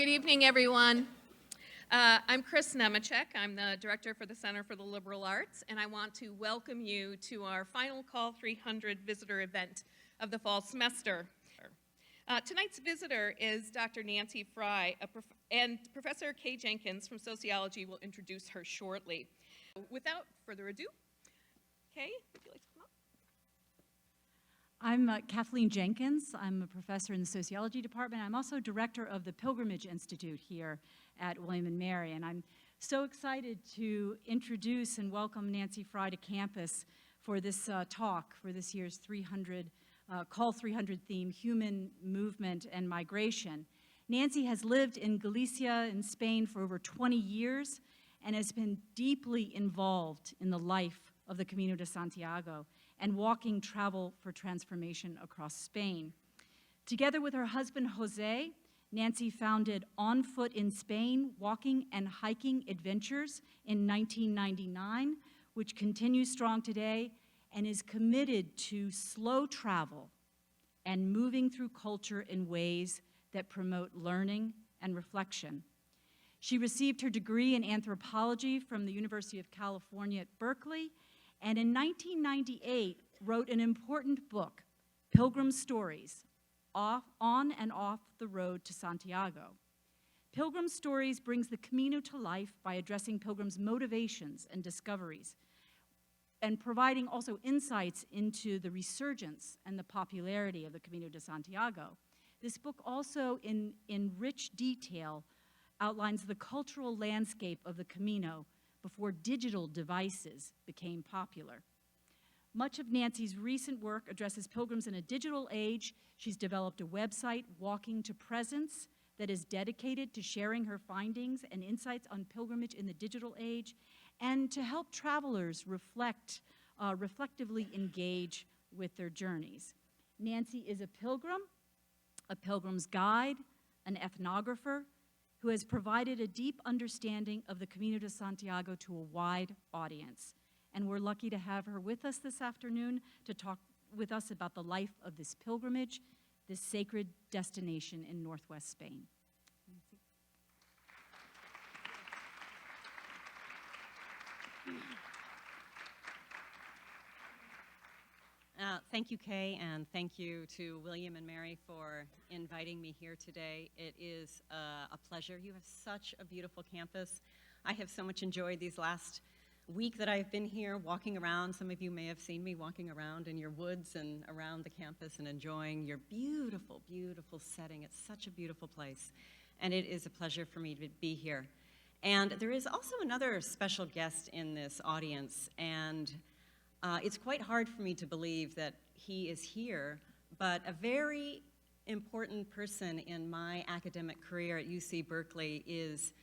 Good evening, everyone. I'm Chris Nemechek. I'm the director for the Center for the Liberal Arts, and I want to welcome you to our final Call 300 visitor event of the fall semester. Tonight's visitor is Dr. Nancy Frey, and Professor Kay Jenkins from Sociology will introduce her shortly. Without further ado, Kay, would you like to come up? I'm Kathleen Jenkins. I'm a professor in the sociology department. I'm also director of the Pilgrimage Institute here at William & Mary, and I'm so excited to introduce and welcome Nancy Frey to campus for this talk for this year's Call 300 theme, Human Movement and Migration. Nancy has lived in Galicia in Spain for over 20 years and has been deeply involved in the life of the Camino de Santiago and walking travel for transformation across Spain. Together with her husband, Jose, Nancy founded On Foot in Spain Walking and Hiking Adventures in 1999, which continues strong today and is committed to slow travel and moving through culture in ways that promote learning and reflection. She received her degree in anthropology from the University of California at Berkeley, and in 1998 wrote an important book, Pilgrim Stories, On and Off the Road to Santiago. Pilgrim Stories brings the Camino to life by addressing pilgrims' motivations and discoveries, and providing also insights into the resurgence and the popularity of the Camino de Santiago. This book also, in rich detail, outlines the cultural landscape of the Camino before digital devices became popular. Much of Nancy's recent work addresses pilgrims in a digital age. She's developed a website, Walking to Presence, that is dedicated to sharing her findings and insights on pilgrimage in the digital age, and to help travelers reflectively engage with their journeys. Nancy is a pilgrim's guide, an ethnographer, who has provided a deep understanding of the Camino de Santiago to a wide audience. And we're lucky to have her with us this afternoon to talk with us about the life of this pilgrimage, this sacred destination in northwest Spain. Nancy. Thank you, Kay, and thank you to William and Mary for inviting me here today. It is a pleasure. You have such a beautiful campus. I have so much enjoyed these last week that I've been here walking around. Some of you may have seen me walking around in your woods and around the campus and enjoying your beautiful, beautiful setting. It's such a beautiful place, and it is a pleasure for me to be here. And there is also another special guest in this audience, and it's quite hard for me to believe that he is here, but a very important person in my academic career at UC Berkeley is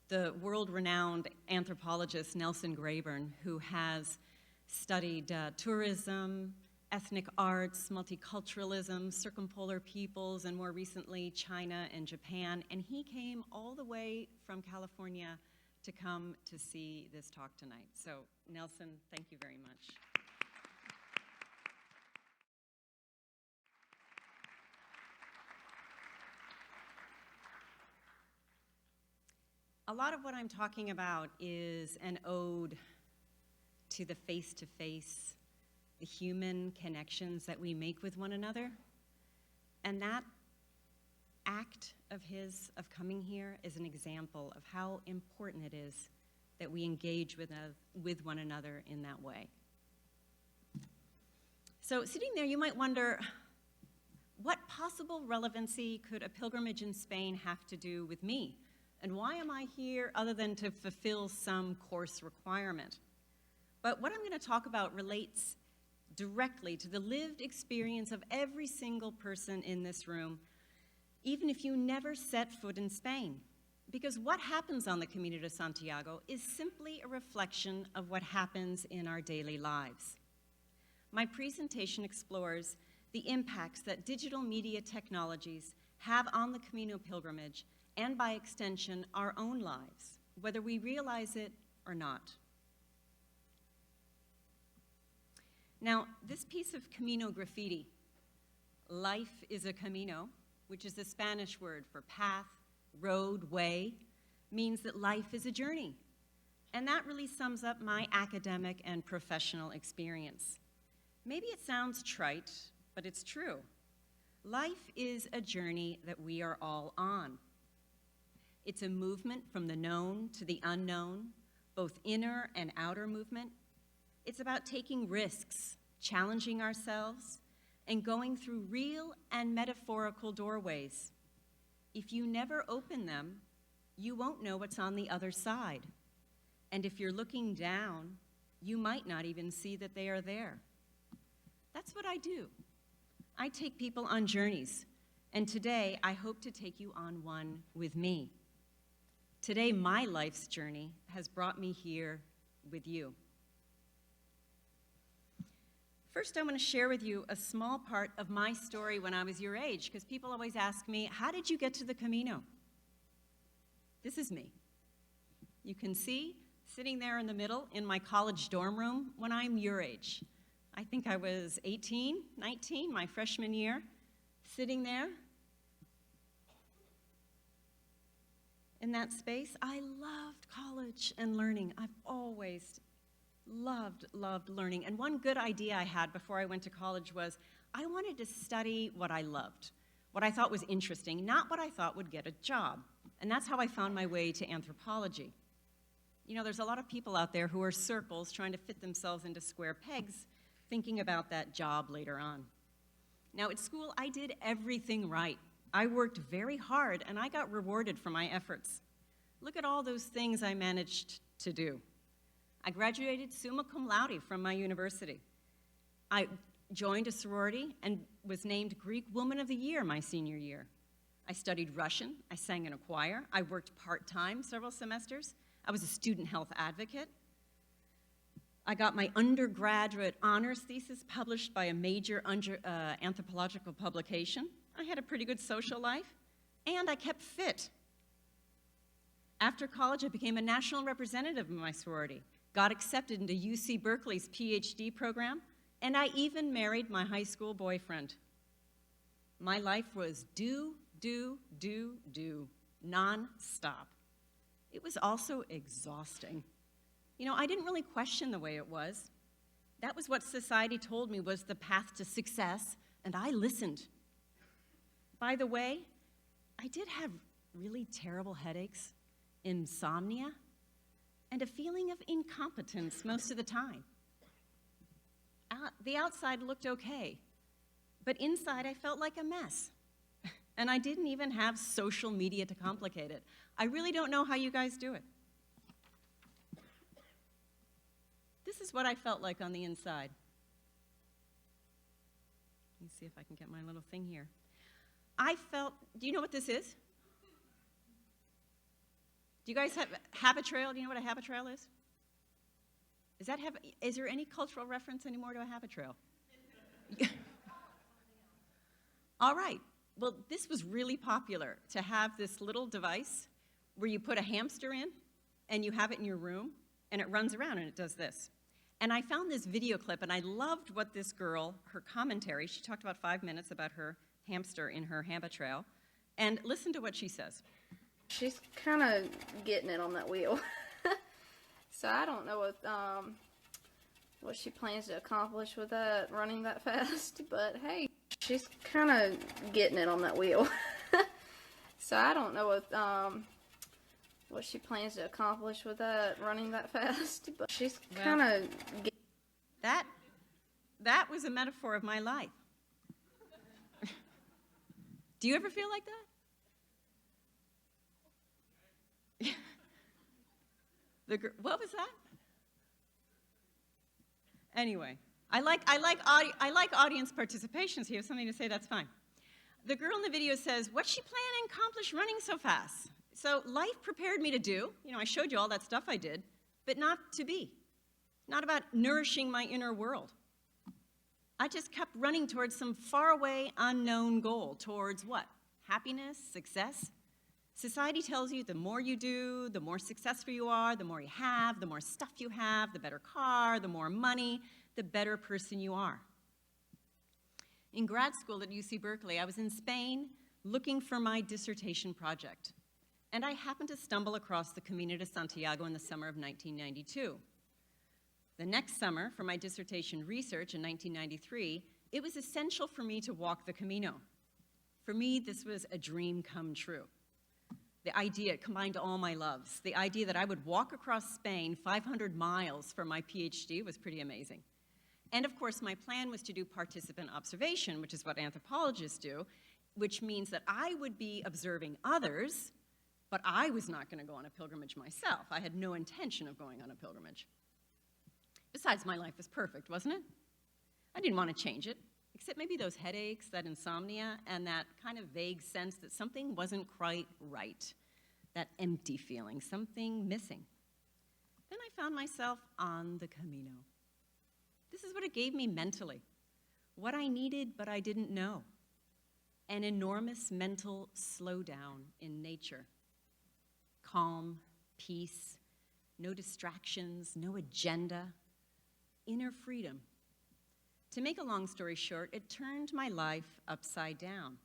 the world-renowned anthropologist Nelson Graeburn, who has studied tourism, ethnic arts, multiculturalism, circumpolar peoples, and more recently China and Japan. And he came all the way from California to come to see this talk tonight. So Nelson, thank you very much. A lot of what I'm talking about is an ode to the face-to-face, the human connections that we make with one another. And that act of his, of coming here, is an example of how important it is that we engage with one another in that way. So sitting there, you might wonder, what possible relevancy could a pilgrimage in Spain have to do with me? And why am I here other than to fulfill some course requirement? But what I'm going to talk about relates directly to the lived experience of every single person in this room, even if you never set foot in Spain. Because what happens on the Camino de Santiago is simply a reflection of what happens in our daily lives. My presentation explores the impacts that digital media technologies have on the Camino pilgrimage, and by extension, our own lives, whether we realize it or not. Now, this piece of Camino graffiti, life is a camino, which is the Spanish word for path, roadway, means that life is a journey. And that really sums up my academic and professional experience. Maybe it sounds trite, but it's true. Life is a journey that we are all on. It's a movement from the known to the unknown, both inner and outer movement. It's about taking risks, challenging ourselves, and going through real and metaphorical doorways. If you never open them, you won't know what's on the other side. And if you're looking down, you might not even see that they are there. That's what I do. I take people on journeys, and today I hope to take you on one with me. Today, my life's journey has brought me here with you. First, I want to share with you a small part of my story when I was your age, because people always ask me, how did you get to the Camino? This is me. You can see, sitting there in the middle in my college dorm room when I'm your age. I think I was 18, 19, my freshman year, sitting there in that space. I loved college and learning. I've always loved learning. And one good idea I had before I went to college was I wanted to study what I loved, what I thought was interesting, not what I thought would get a job. And that's how I found my way to anthropology. You know, there's a lot of people out there who are circles trying to fit themselves into square pegs, thinking about that job later on. Now, at school, I did everything right. I worked very hard, and I got rewarded for my efforts. Look at all those things I managed to do. I graduated summa cum laude from my university. I joined a sorority and was named Greek Woman of the Year my senior year. I studied Russian. I sang in a choir. I worked part-time several semesters. I was a student health advocate. I got my undergraduate honors thesis published by a major anthropological publication. I had a pretty good social life, and I kept fit. After college, I became a national representative of my sorority, got accepted into UC Berkeley's PhD program, and I even married my high school boyfriend. My life was do, non-stop. It was also exhausting. You know, I didn't really question the way it was. That was what society told me was the path to success, and I listened. By the way, I did have really terrible headaches, insomnia, and a feeling of incompetence most of the time. The outside looked okay, but inside I felt like a mess. And I didn't even have social media to complicate it. I really don't know how you guys do it. This is what I felt like on the inside. Let me see if I can get my little thing here. I felt, do you know what this is? Do you guys have a trail? Do you know what a habit trail is? Is there any cultural reference anymore to a habit trail? All right. Well, this was really popular, to have this little device where you put a hamster in and you have it in your room and it runs around and it does this. And I found this video clip and I loved what this girl, her commentary, she talked about 5 minutes about her hamster in her habit trail. And listen to what she says. She's kind of getting it on that wheel. So I don't know what she plans to accomplish with that, running that fast, but hey, she's kind of getting it on that wheel. So I don't know what she plans to accomplish with that, running that fast, but she's kind of that was a metaphor of my life. Do you ever feel like that? What was that? Anyway, I like audience participation, so you have something to say, that's fine. The girl in the video says, what's she planning to accomplish running so fast? So life prepared me to do, you know, I showed you all that stuff I did, but not to be. Not about nourishing my inner world. I just kept running towards some faraway, unknown goal. Towards what? Happiness? Success? Society tells you the more you do, the more successful you are, the more you have, the more stuff you have, the better car, the more money, the better person you are. In grad school at UC Berkeley, I was in Spain looking for my dissertation project. and I happened to stumble across the Camino de Santiago in the summer of 1992. The next summer, for my dissertation research in 1993, it was essential for me to walk the Camino. For me, this was a dream come true. The idea, it combined all my loves. The idea that I would walk across Spain 500 miles for my PhD was pretty amazing. And of course, my plan was to do participant observation, which is what anthropologists do, which means that I would be observing others, but I was not going to go on a pilgrimage myself. I had no intention of going on a pilgrimage. Besides, my life was perfect, wasn't it? I didn't want to change it, except maybe those headaches, that insomnia, and that kind of vague sense that something wasn't quite right, that empty feeling, something missing. Then I found myself on the Camino. This is what it gave me mentally, what I needed but I didn't know, an enormous mental slowdown in nature. Calm, peace, no distractions, no agenda, inner freedom. To make a long story short, it turned my life upside down.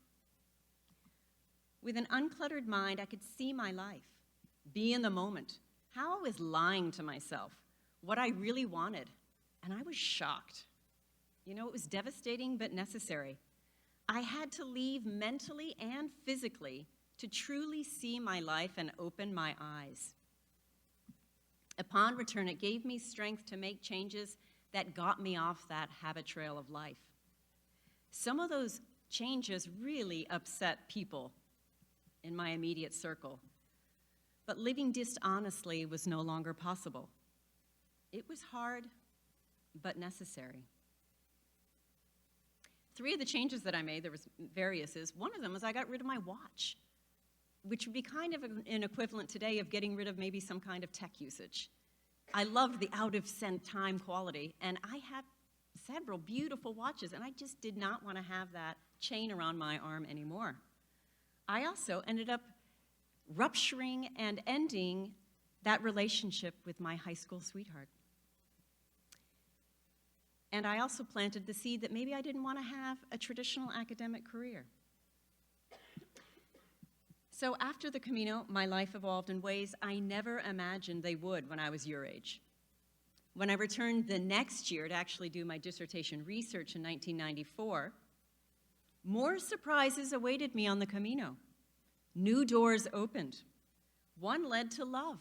With an uncluttered mind, I could see my life, be in the moment, how I was lying to myself, what I really wanted, and I was shocked. You know, it was devastating but necessary. I had to leave mentally and physically to truly see my life and open my eyes. Upon return, it gave me strength to make changes that got me off that habit trail of life. Some of those changes really upset people in my immediate circle, but living dishonestly was no longer possible. It was hard, but necessary. 3 of the changes that I made, there was various, one of them was I got rid of my watch, which would be kind of an equivalent today of getting rid of maybe some kind of tech usage. I loved the out-of-sync time quality, and I had several beautiful watches, and I just did not want to have that chain around my arm anymore. I also ended up rupturing and ending that relationship with my high school sweetheart. And I also planted the seed that maybe I didn't want to have a traditional academic career. So after the Camino, my life evolved in ways I never imagined they would when I was your age. When I returned the next year to actually do my dissertation research in 1994, more surprises awaited me on the Camino. New doors opened. One led to love.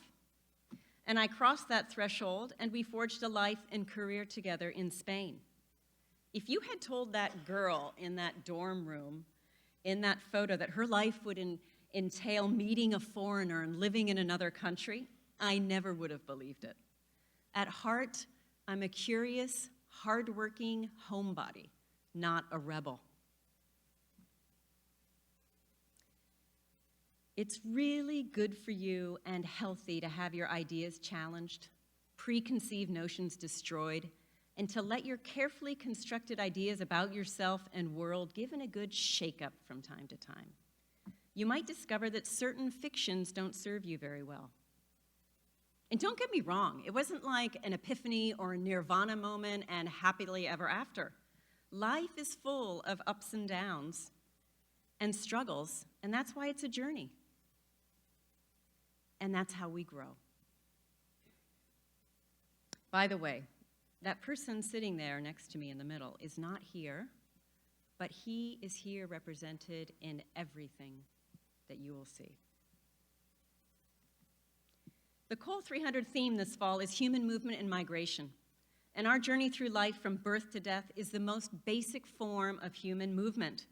And I crossed that threshold, and we forged a life and career together in Spain. If you had told that girl in that dorm room, in that photo, that her life would entail meeting a foreigner and living in another country, I never would have believed it. At heart, I'm a curious, hardworking homebody, not a rebel. It's really good for you and healthy to have your ideas challenged, preconceived notions destroyed, and to let your carefully constructed ideas about yourself and world given a good shake-up from time to time. You might discover that certain fictions don't serve you very well. And don't get me wrong, it wasn't like an epiphany or a nirvana moment and happily ever after. Life is full of ups and downs and struggles, and that's why it's a journey. And that's how we grow. By the way, that person sitting there next to me in the middle is not here, but he is here represented in everything that you will see. The Col 300 theme this fall is human movement and migration. And our journey through life from birth to death is the most basic form of human movement.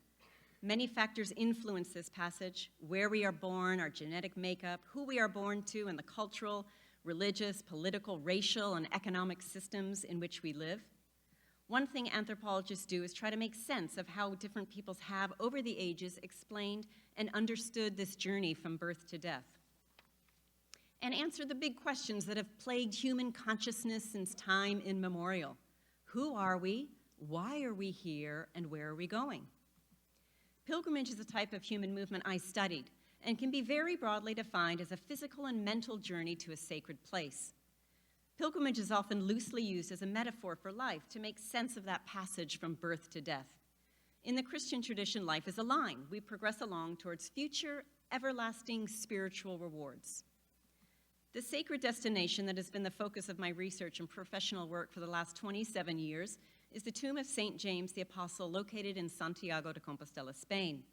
Many factors influence this passage: where we are born, our genetic makeup, who we are born to, and the cultural, religious, political, racial, and economic systems in which we live. One thing anthropologists do is try to make sense of how different peoples have, over the ages, explained and understood this journey from birth to death, and answer the big questions that have plagued human consciousness since time immemorial. Who are we? Why are we here? And where are we going? Pilgrimage is a type of human movement I studied and can be very broadly defined as a physical and mental journey to a sacred place. Pilgrimage is often loosely used as a metaphor for life to make sense of that passage from birth to death. In the Christian tradition, life is a line. We progress along towards future everlasting spiritual rewards. The sacred destination that has been the focus of my research and professional work for the last 27 years is the tomb of St. James the Apostle, located in Santiago de Compostela, Spain.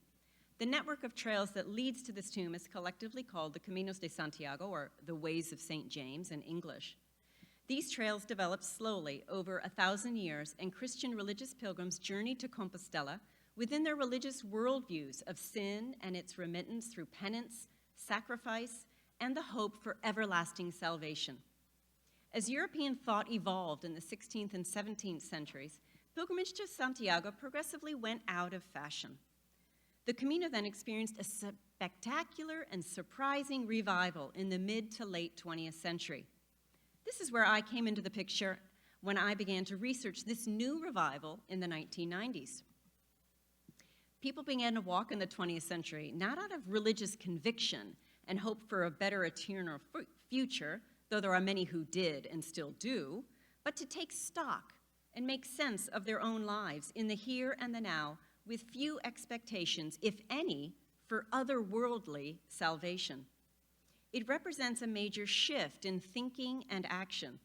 The network of trails that leads to this tomb is collectively called the Caminos de Santiago, or the Ways of St. James in English. These trails developed slowly over 1,000 years, and Christian religious pilgrims journeyed to Compostela within their religious worldviews of sin and its remittance through penance, sacrifice, and the hope for everlasting salvation. As European thought evolved in the 16th and 17th centuries, pilgrimage to Santiago progressively went out of fashion. The Camino then experienced a spectacular and surprising revival in the mid to late 20th century. This is where I came into the picture when I began to research this new revival in the 1990s. People began to walk in the 20th century not out of religious conviction and hope for a better eternal future, though there are many who did and still do, but to take stock and make sense of their own lives in the here and the now, with few expectations, if any, for otherworldly salvation. It represents a major shift in thinking and action.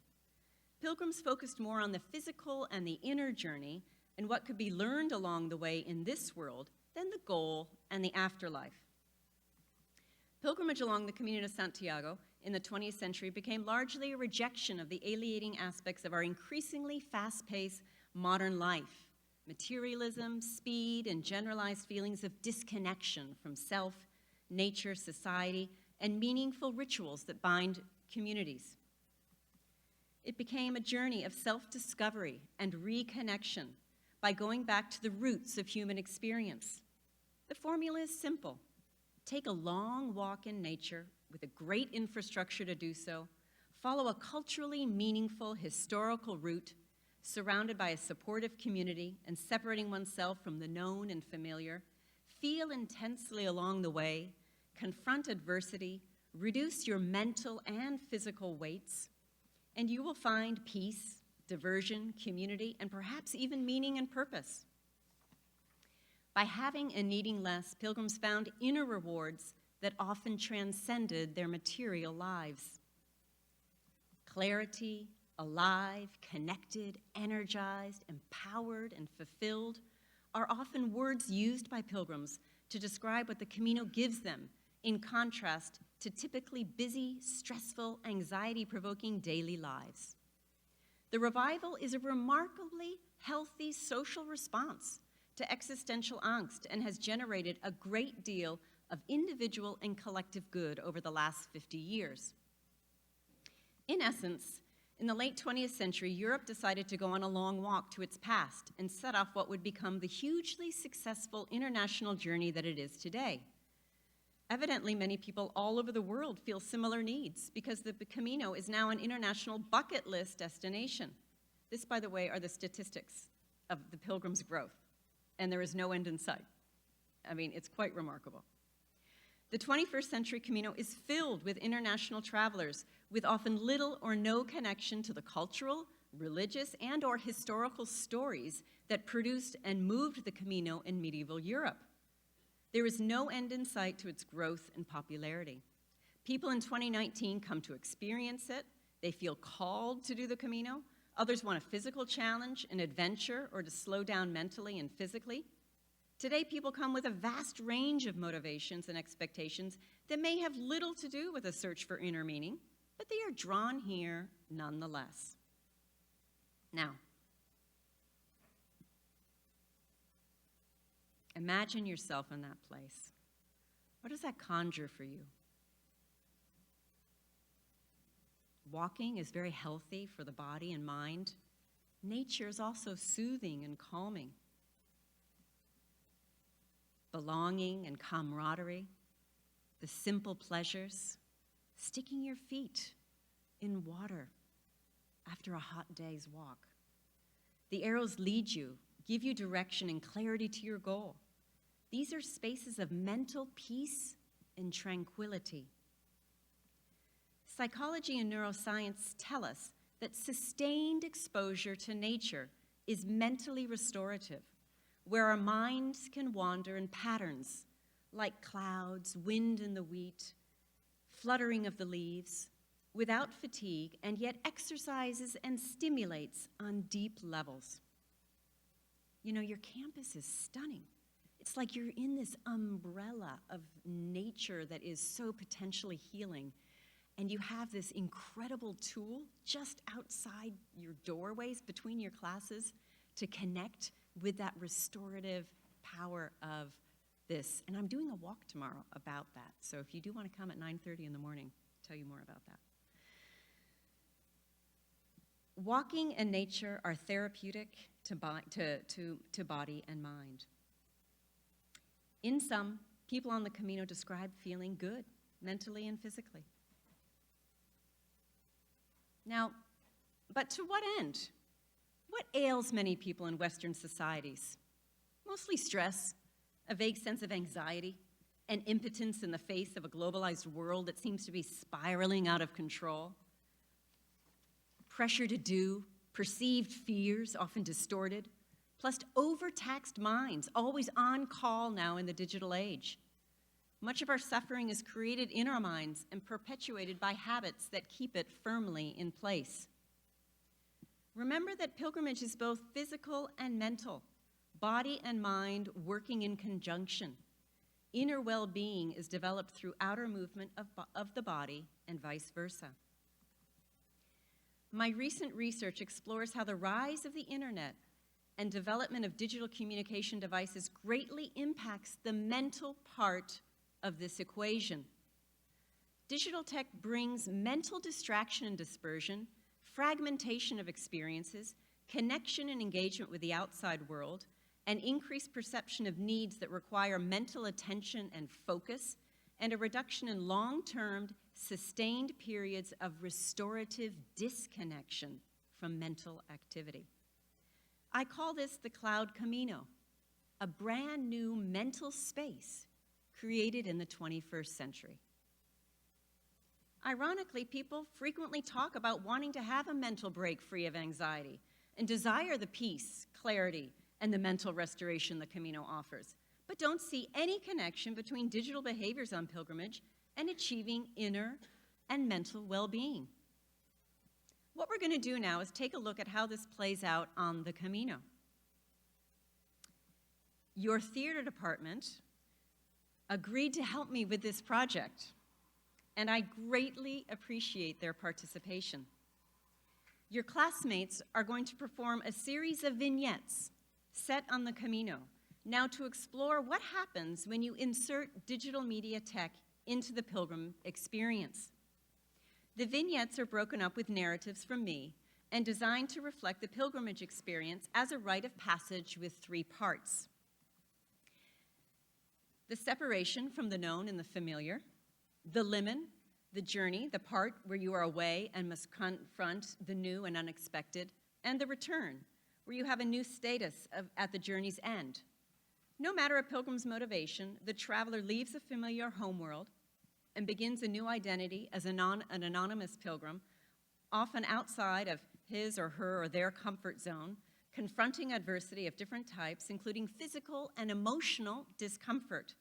Pilgrims focused more on the physical and the inner journey and what could be learned along the way in this world than the goal and the afterlife. Pilgrimage along the Camino de Santiago in the 20th century became largely a rejection of the alienating aspects of our increasingly fast-paced modern life: materialism, speed, and generalized feelings of disconnection from self, nature, society, and meaningful rituals that bind communities. It became a journey of self-discovery and reconnection by going back to the roots of human experience. The formula is simple. Take a long walk in nature with a great infrastructure to do so, follow a culturally meaningful historical route, surrounded by a supportive community and separating oneself from the known and familiar, feel intensely along the way, confront adversity, reduce your mental and physical weights, and you will find peace, diversion, community, and perhaps even meaning and purpose. By having and needing less, pilgrims found inner rewards that often transcended their material lives. Clarity, alive, connected, energized, empowered, and fulfilled are often words used by pilgrims to describe what the Camino gives them, in contrast to typically busy, stressful, anxiety-provoking daily lives. The revival is a remarkably healthy social response to existential angst and has generated a great deal of individual and collective good over the last 50 years. In essence, in the late 20th century, Europe decided to go on a long walk to its past and set off what would become the hugely successful international journey that it is today. Evidently, many people all over the world feel similar needs because the Camino is now an international bucket list destination. This, by the way, are the statistics of the pilgrim's growth, and there is no end in sight. I mean, it's quite remarkable. The 21st century Camino is filled with international travelers with often little or no connection to the cultural, religious, and/or historical stories that produced and moved the Camino in medieval Europe. There is no end in sight to its growth and popularity. People in 2019 come to experience it. They feel called to do the Camino. Others want a physical challenge, an adventure, or to slow down mentally and physically. Today, people come with a vast range of motivations and expectations that may have little to do with a search for inner meaning, but they are drawn here nonetheless. Now, imagine yourself in that place. What does that conjure for you? Walking is very healthy for the body and mind. Nature is also soothing and calming. Belonging and camaraderie, the simple pleasures, sticking your feet in water after a hot day's walk. The arrows lead you, give you direction and clarity to your goal. These are spaces of mental peace and tranquility. Psychology and neuroscience tell us that sustained exposure to nature is mentally restorative, where our minds can wander in patterns like clouds, wind in the wheat, fluttering of the leaves, without fatigue, and yet exercises and stimulates on deep levels. You know, your campus is stunning. It's like you're in this umbrella of nature that is so potentially healing, and you have this incredible tool just outside your doorways between your classes to connect with that restorative power of this. And I'm doing a walk tomorrow about that. So if you do want to come at 9:30 in the morning, I'll tell you more about that. Walking and nature are therapeutic to body and mind. In sum, people on the Camino describe feeling good, mentally and physically. Now, but to what end? What ails many people in Western societies? Mostly stress, a vague sense of anxiety, and impotence in the face of a globalized world that seems to be spiraling out of control. Pressure to do, perceived fears, often distorted, plus overtaxed minds, always on call now in the digital age. Much of our suffering is created in our minds and perpetuated by habits that keep it firmly in place. Remember that pilgrimage is both physical and mental, body and mind working in conjunction. Inner well-being is developed through outer movement of the body and vice versa. My recent research explores how the rise of the internet and development of digital communication devices greatly impacts the mental part of this equation. Digital tech brings mental distraction and dispersion, fragmentation of experiences, connection and engagement with the outside world, and increased perception of needs that require mental attention and focus, and a reduction in long-term, sustained periods of restorative disconnection from mental activity. I call this the Cloud Camino, a brand new mental space created in the 21st century. Ironically, people frequently talk about wanting to have a mental break free of anxiety and desire the peace, clarity, and the mental restoration the Camino offers, but don't see any connection between digital behaviors on pilgrimage and achieving inner and mental well-being. What we're going to do now is take a look at how this plays out on the Camino. Your theater department agreed to help me with this project, and I greatly appreciate their participation. Your classmates are going to perform a series of vignettes set on the Camino, now to explore what happens when you insert digital media tech into the pilgrim experience. The vignettes are broken up with narratives from me and designed to reflect the pilgrimage experience as a rite of passage with 3 parts. The separation from the known and the familiar, the limen, the journey, the part where you are away and must confront the new and unexpected, and the return, where you have a new status at the journey's end. No matter a pilgrim's motivation, the traveler leaves a familiar homeworld and begins a new identity as an anonymous pilgrim, often outside of his or her or their comfort zone, confronting adversity of different types, including physical and emotional discomfort.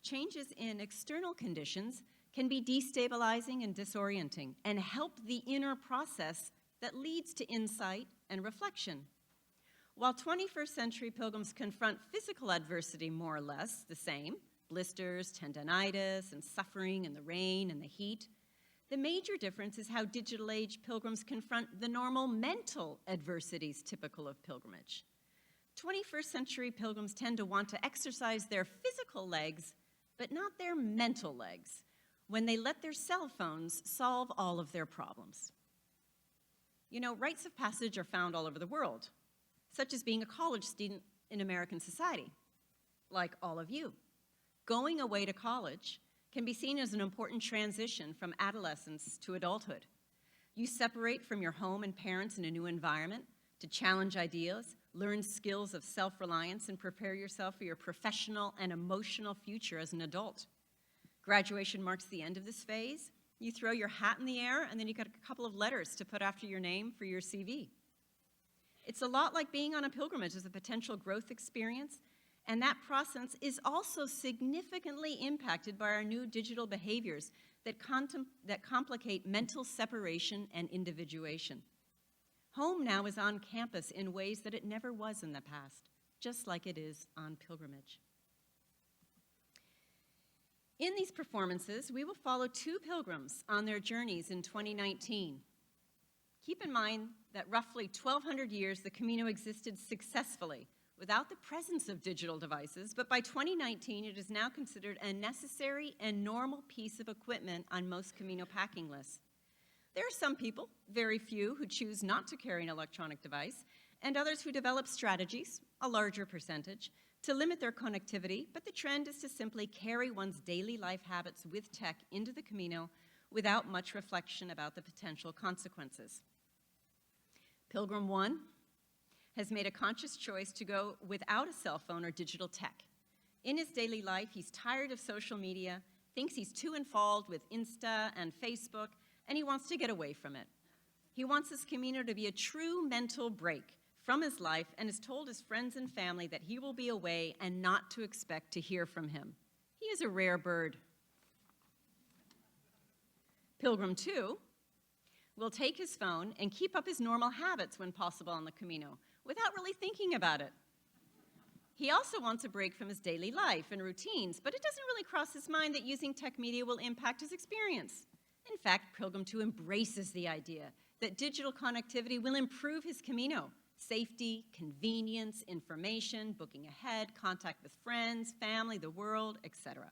Changes in external conditions can be destabilizing and disorienting and help the inner process that leads to insight and reflection. While 21st century pilgrims confront physical adversity more or less the same, blisters, tendinitis, and suffering in the rain and the heat, the major difference is how digital age pilgrims confront the normal mental adversities typical of pilgrimage. 21st century pilgrims tend to want to exercise their physical legs, but not their mental legs, when they let their cell phones solve all of their problems. You know, rites of passage are found all over the world, such as being a college student in American society, like all of you. Going away to college can be seen as an important transition from adolescence to adulthood. You separate from your home and parents in a new environment to challenge ideas, learn skills of self-reliance, and prepare yourself for your professional and emotional future as an adult. Graduation marks the end of this phase. You throw your hat in the air, and then you got a couple of letters to put after your name for your CV. It's a lot like being on a pilgrimage as a potential growth experience, And that process is also significantly impacted by our new digital behaviors that complicate mental separation and individuation. Home now is on campus in ways that it never was in the past, just like it is on pilgrimage. In these performances, we will follow two pilgrims on their journeys in 2019. Keep in mind that roughly 1,200 years the Camino existed successfully without the presence of digital devices, but by 2019 it is now considered a necessary and normal piece of equipment on most Camino packing lists. There are some people, very few, who choose not to carry an electronic device, and others who develop strategies, a larger percentage, to limit their connectivity, but the trend is to simply carry one's daily life habits with tech into the Camino without much reflection about the potential consequences. Pilgrim 1 has made a conscious choice to go without a cell phone or digital tech. In his daily life, he's tired of social media, thinks he's too involved with Insta and Facebook, and he wants to get away from it. He wants his Camino to be a true mental break from his life and has told his friends and family that he will be away and not to expect to hear from him. He is a rare bird. Pilgrim 2 will take his phone and keep up his normal habits when possible on the Camino, without really thinking about it. He also wants a break from his daily life and routines, but it doesn't really cross his mind that using tech media will impact his experience. In fact, Pilgrim 2 embraces the idea that digital connectivity will improve his Camino. Safety, convenience, information, booking ahead, contact with friends, family, the world, etc.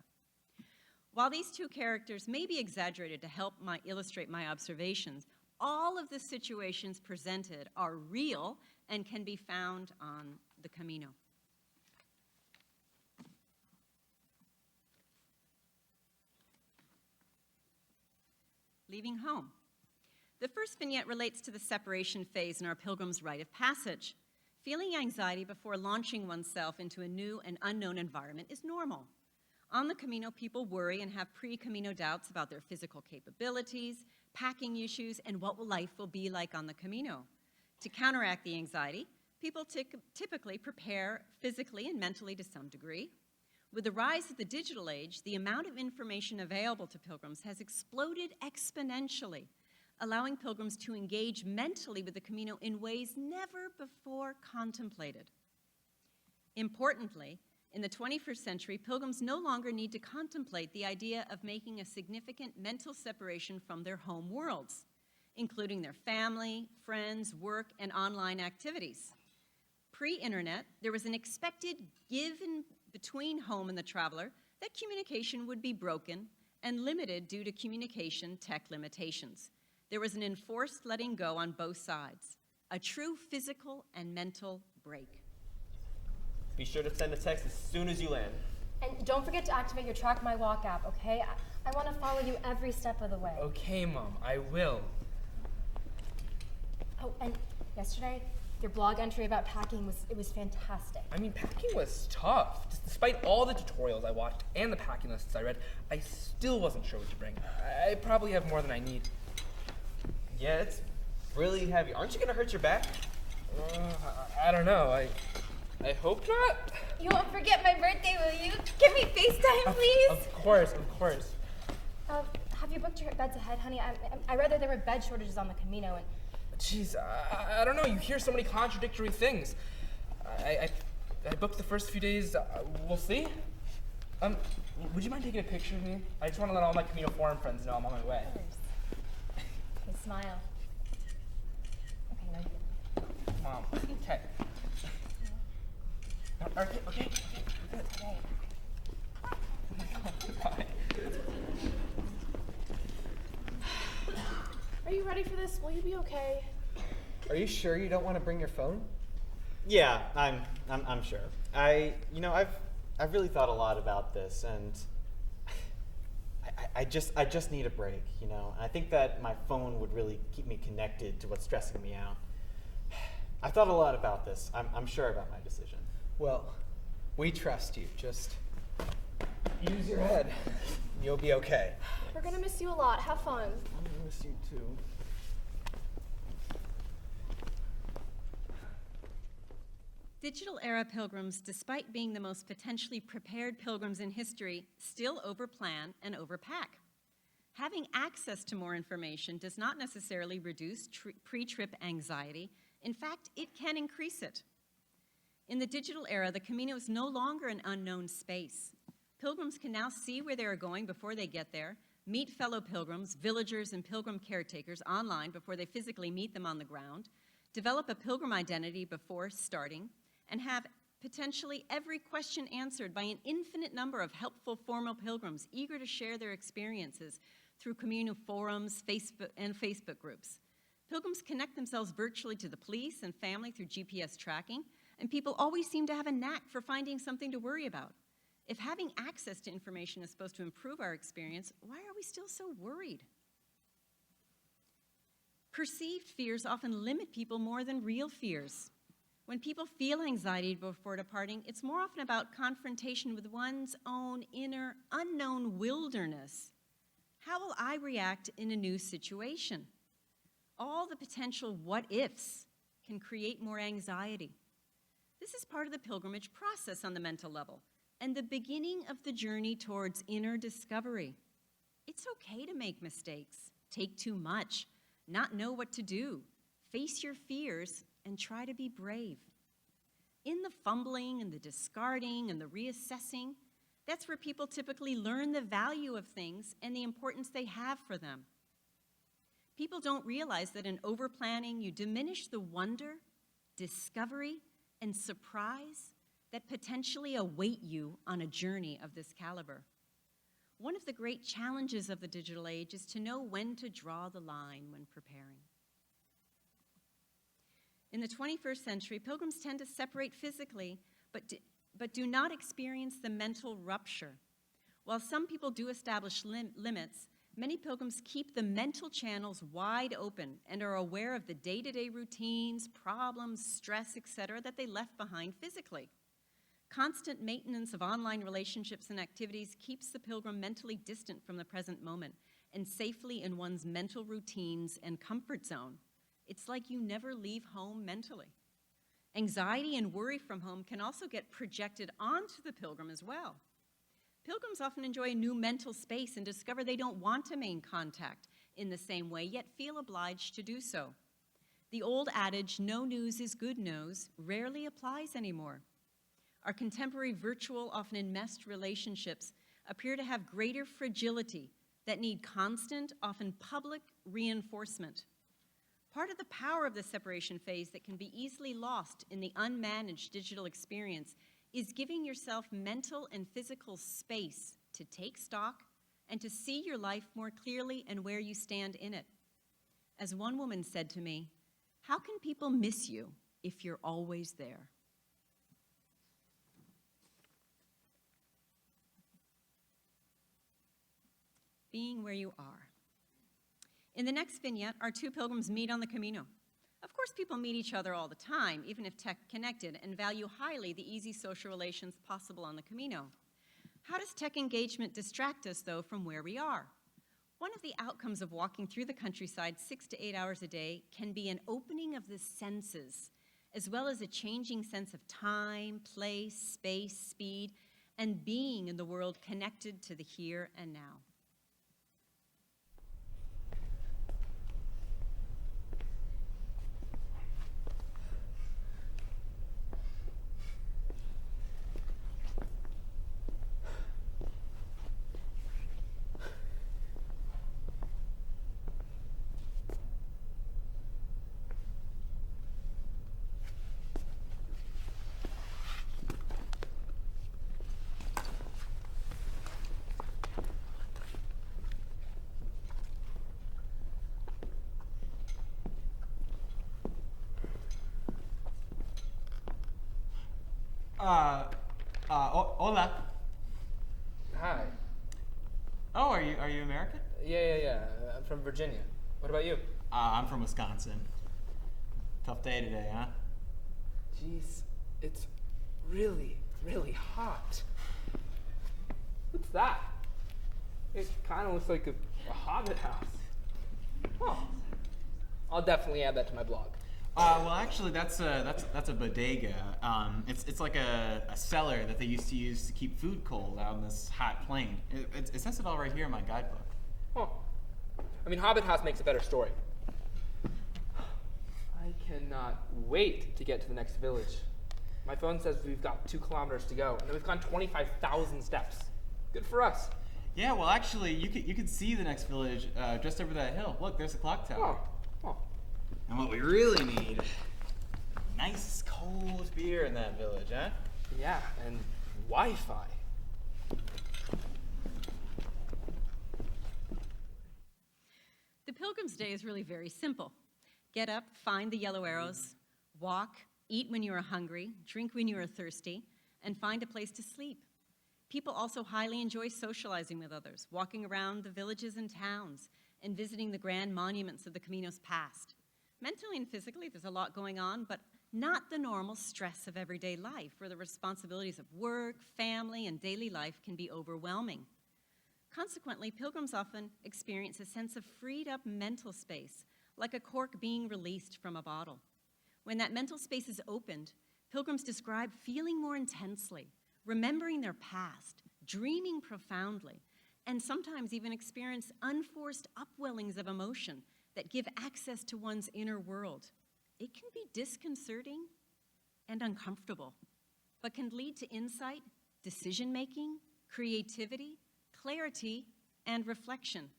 While these two characters may be exaggerated to help illustrate my observations, all of the situations presented are real and can be found on the Camino. Leaving home. The first vignette relates to the separation phase in our pilgrim's rite of passage. Feeling anxiety before launching oneself into a new and unknown environment is normal. On the Camino, people worry and have pre-Camino doubts about their physical capabilities, packing issues, and what life will be like on the Camino. To counteract the anxiety, people typically prepare physically and mentally to some degree. With the rise of the digital age, the amount of information available to pilgrims has exploded exponentially, allowing pilgrims to engage mentally with the Camino in ways never before contemplated. Importantly, in the 21st century, pilgrims no longer need to contemplate the idea of making a significant mental separation from their home worlds, including their family, friends, work, and online activities. Pre-internet, there was an expected give in between home and the traveler that communication would be broken and limited due to communication tech limitations. There was an enforced letting go on both sides, a true physical and mental break. Be sure to send a text as soon as you land. And don't forget to activate your Track My Walk app, okay? I want to follow you every step of the way. Okay, Mom, I will. Oh, and yesterday, your blog entry about packing was fantastic. I mean, packing was tough. Despite all the tutorials I watched and the packing lists I read, I still wasn't sure what to bring. I probably have more than I need. Yeah, it's really heavy. Aren't you gonna hurt your back? I don't know. I hope not. You won't forget my birthday, will you? Give me FaceTime, please. Of course, of course. Have you booked your beds ahead, honey? I read that there were bed shortages on the Camino, and Jeez, I don't know. You hear so many contradictory things. I booked the first few days. We'll see. Would you mind taking a picture of me? I just want to let all my Camino Forum friends know I'm on my way. of course. Okay, smile. Okay, now you. Mom, okay. Okay, we're good. Bye. Are you ready for this? Will you be okay? Are you sure you don't want to bring your phone? Yeah, I'm sure. I've really thought a lot about this, and I just need a break, you know. I think that my phone would really keep me connected to what's stressing me out. I've thought a lot about this. I'm sure about my decision. Well, we trust you. Just use your head. You'll be okay. We're gonna miss you a lot. Have fun. I'm gonna miss you too. Digital era pilgrims, despite being the most potentially prepared pilgrims in history, still overplan and overpack. Having access to more information does not necessarily reduce pre-trip anxiety. In fact, it can increase it. In the digital era, the Camino is no longer an unknown space. Pilgrims can now see where they are going before they get there, meet fellow pilgrims, villagers, and pilgrim caretakers online before they physically meet them on the ground, develop a pilgrim identity before starting, and have potentially every question answered by an infinite number of helpful formal pilgrims eager to share their experiences through communal forums, Facebook groups. Pilgrims connect themselves virtually to the police and family through GPS tracking, and people always seem to have a knack for finding something to worry about. If having access to information is supposed to improve our experience, why are we still so worried? Perceived fears often limit people more than real fears. When people feel anxiety before departing, it's more often about confrontation with one's own inner unknown wilderness. How will I react in a new situation? All the potential what-ifs can create more anxiety. This is part of the pilgrimage process on the mental level and the beginning of the journey towards inner discovery. It's okay to make mistakes, take too much, not know what to do, face your fears, and try to be brave. In the fumbling and the discarding and the reassessing, that's where people typically learn the value of things and the importance they have for them. People don't realize that in overplanning, you diminish the wonder, discovery, and surprise that potentially await you on a journey of this caliber. One of the great challenges of the digital age is to know when to draw the line when preparing. In the 21st century, pilgrims tend to separate physically, but do not experience the mental rupture. While some people do establish limits, many pilgrims keep the mental channels wide open and are aware of the day-to-day routines, problems, stress, etc., that they left behind physically. Constant maintenance of online relationships and activities keeps the pilgrim mentally distant from the present moment and safely in one's mental routines and comfort zone. It's like you never leave home mentally. Anxiety and worry from home can also get projected onto the pilgrim as well. Pilgrims often enjoy a new mental space and discover they don't want to maintain contact in the same way, yet feel obliged to do so. The old adage, no news is good news, rarely applies anymore. Our contemporary virtual, often enmeshed relationships appear to have greater fragility that need constant, often public reinforcement. Part of the power of the separation phase that can be easily lost in the unmanaged digital experience is giving yourself mental and physical space to take stock and to see your life more clearly and where you stand in it. As one woman said to me, "How can people miss you if you're always there?" Being where you are. In the next vignette, our two pilgrims meet on the Camino. Of course, people meet each other all the time, even if tech-connected, and value highly the easy social relations possible on the Camino. How does tech engagement distract us, though, from where we are? One of the outcomes of walking through the countryside 6 to 8 hours a day can be an opening of the senses, as well as a changing sense of time, place, space, speed, and being in the world connected to the here and now. Hola. Hi. Oh, are you American? Yeah. I'm from Virginia. What about you? I'm from Wisconsin. Tough day today, huh? Jeez, it's really, really hot. What's that? It kind of looks like a hobbit house. Oh, I'll definitely add that to my blog. Well, actually, that's a bodega. It's like a cellar that they used to use to keep food cold out on this hot plain. It says it all right here in my guidebook. Huh. I mean, Hobbit House makes a better story. I cannot wait to get to the next village. My phone says we've got 2 kilometers to go, and then we've gone 25,000 steps. Good for us. Yeah, well, actually, you could see the next village just over that hill. Look, there's a clock tower. Oh. And what we really need, nice cold beer in that village, huh? Yeah, and Wi-Fi. The Pilgrim's Day is really very simple. Get up, find the yellow arrows, walk, eat when you are hungry, drink when you are thirsty, and find a place to sleep. People also highly enjoy socializing with others, walking around the villages and towns, and visiting the grand monuments of the Camino's past. Mentally and physically, there's a lot going on, but not the normal stress of everyday life, where the responsibilities of work, family, and daily life can be overwhelming. Consequently, pilgrims often experience a sense of freed-up mental space, like a cork being released from a bottle. When that mental space is opened, pilgrims describe feeling more intensely, remembering their past, dreaming profoundly, and sometimes even experience unforced upwellings of emotion that give access to one's inner world. It can be disconcerting and uncomfortable, but can lead to insight, decision-making, creativity, clarity, and reflection.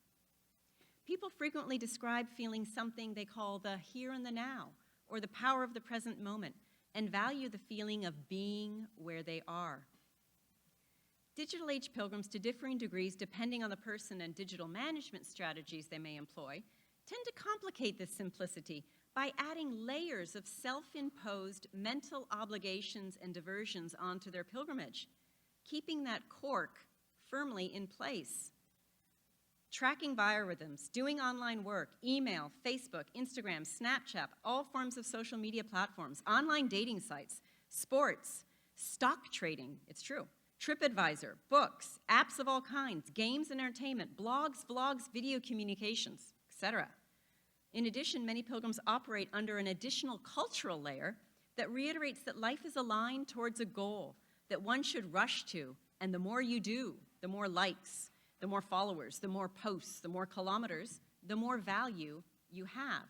People frequently describe feeling something they call the here and the now, or the power of the present moment, and value the feeling of being where they are. Digital age pilgrims, to differing degrees depending on the person and digital management strategies they may employ, tend to complicate this simplicity by adding layers of self-imposed mental obligations and diversions onto their pilgrimage, keeping that cork firmly in place. Tracking biorhythms, doing online work, email, Facebook, Instagram, Snapchat, all forms of social media platforms, online dating sites, sports, stock trading, it's true, TripAdvisor, books, apps of all kinds, games and entertainment, blogs, vlogs, video communications, etc. In addition, many pilgrims operate under an additional cultural layer that reiterates that life is aligned towards a goal that one should rush to, and the more you do, the more likes, the more followers, the more posts, the more kilometers, the more value you have.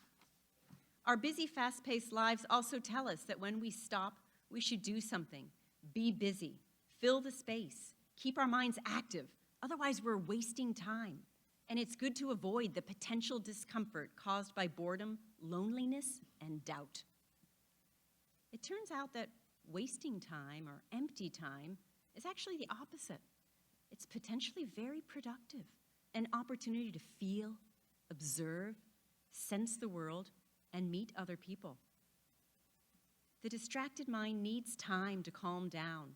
Our busy, fast-paced lives also tell us that when we stop, we should do something, be busy, fill the space, keep our minds active, otherwise we're wasting time. And it's good to avoid the potential discomfort caused by boredom, loneliness, and doubt. It turns out that wasting time or empty time is actually the opposite. It's potentially very productive, an opportunity to feel, observe, sense the world, and meet other people. The distracted mind needs time to calm down,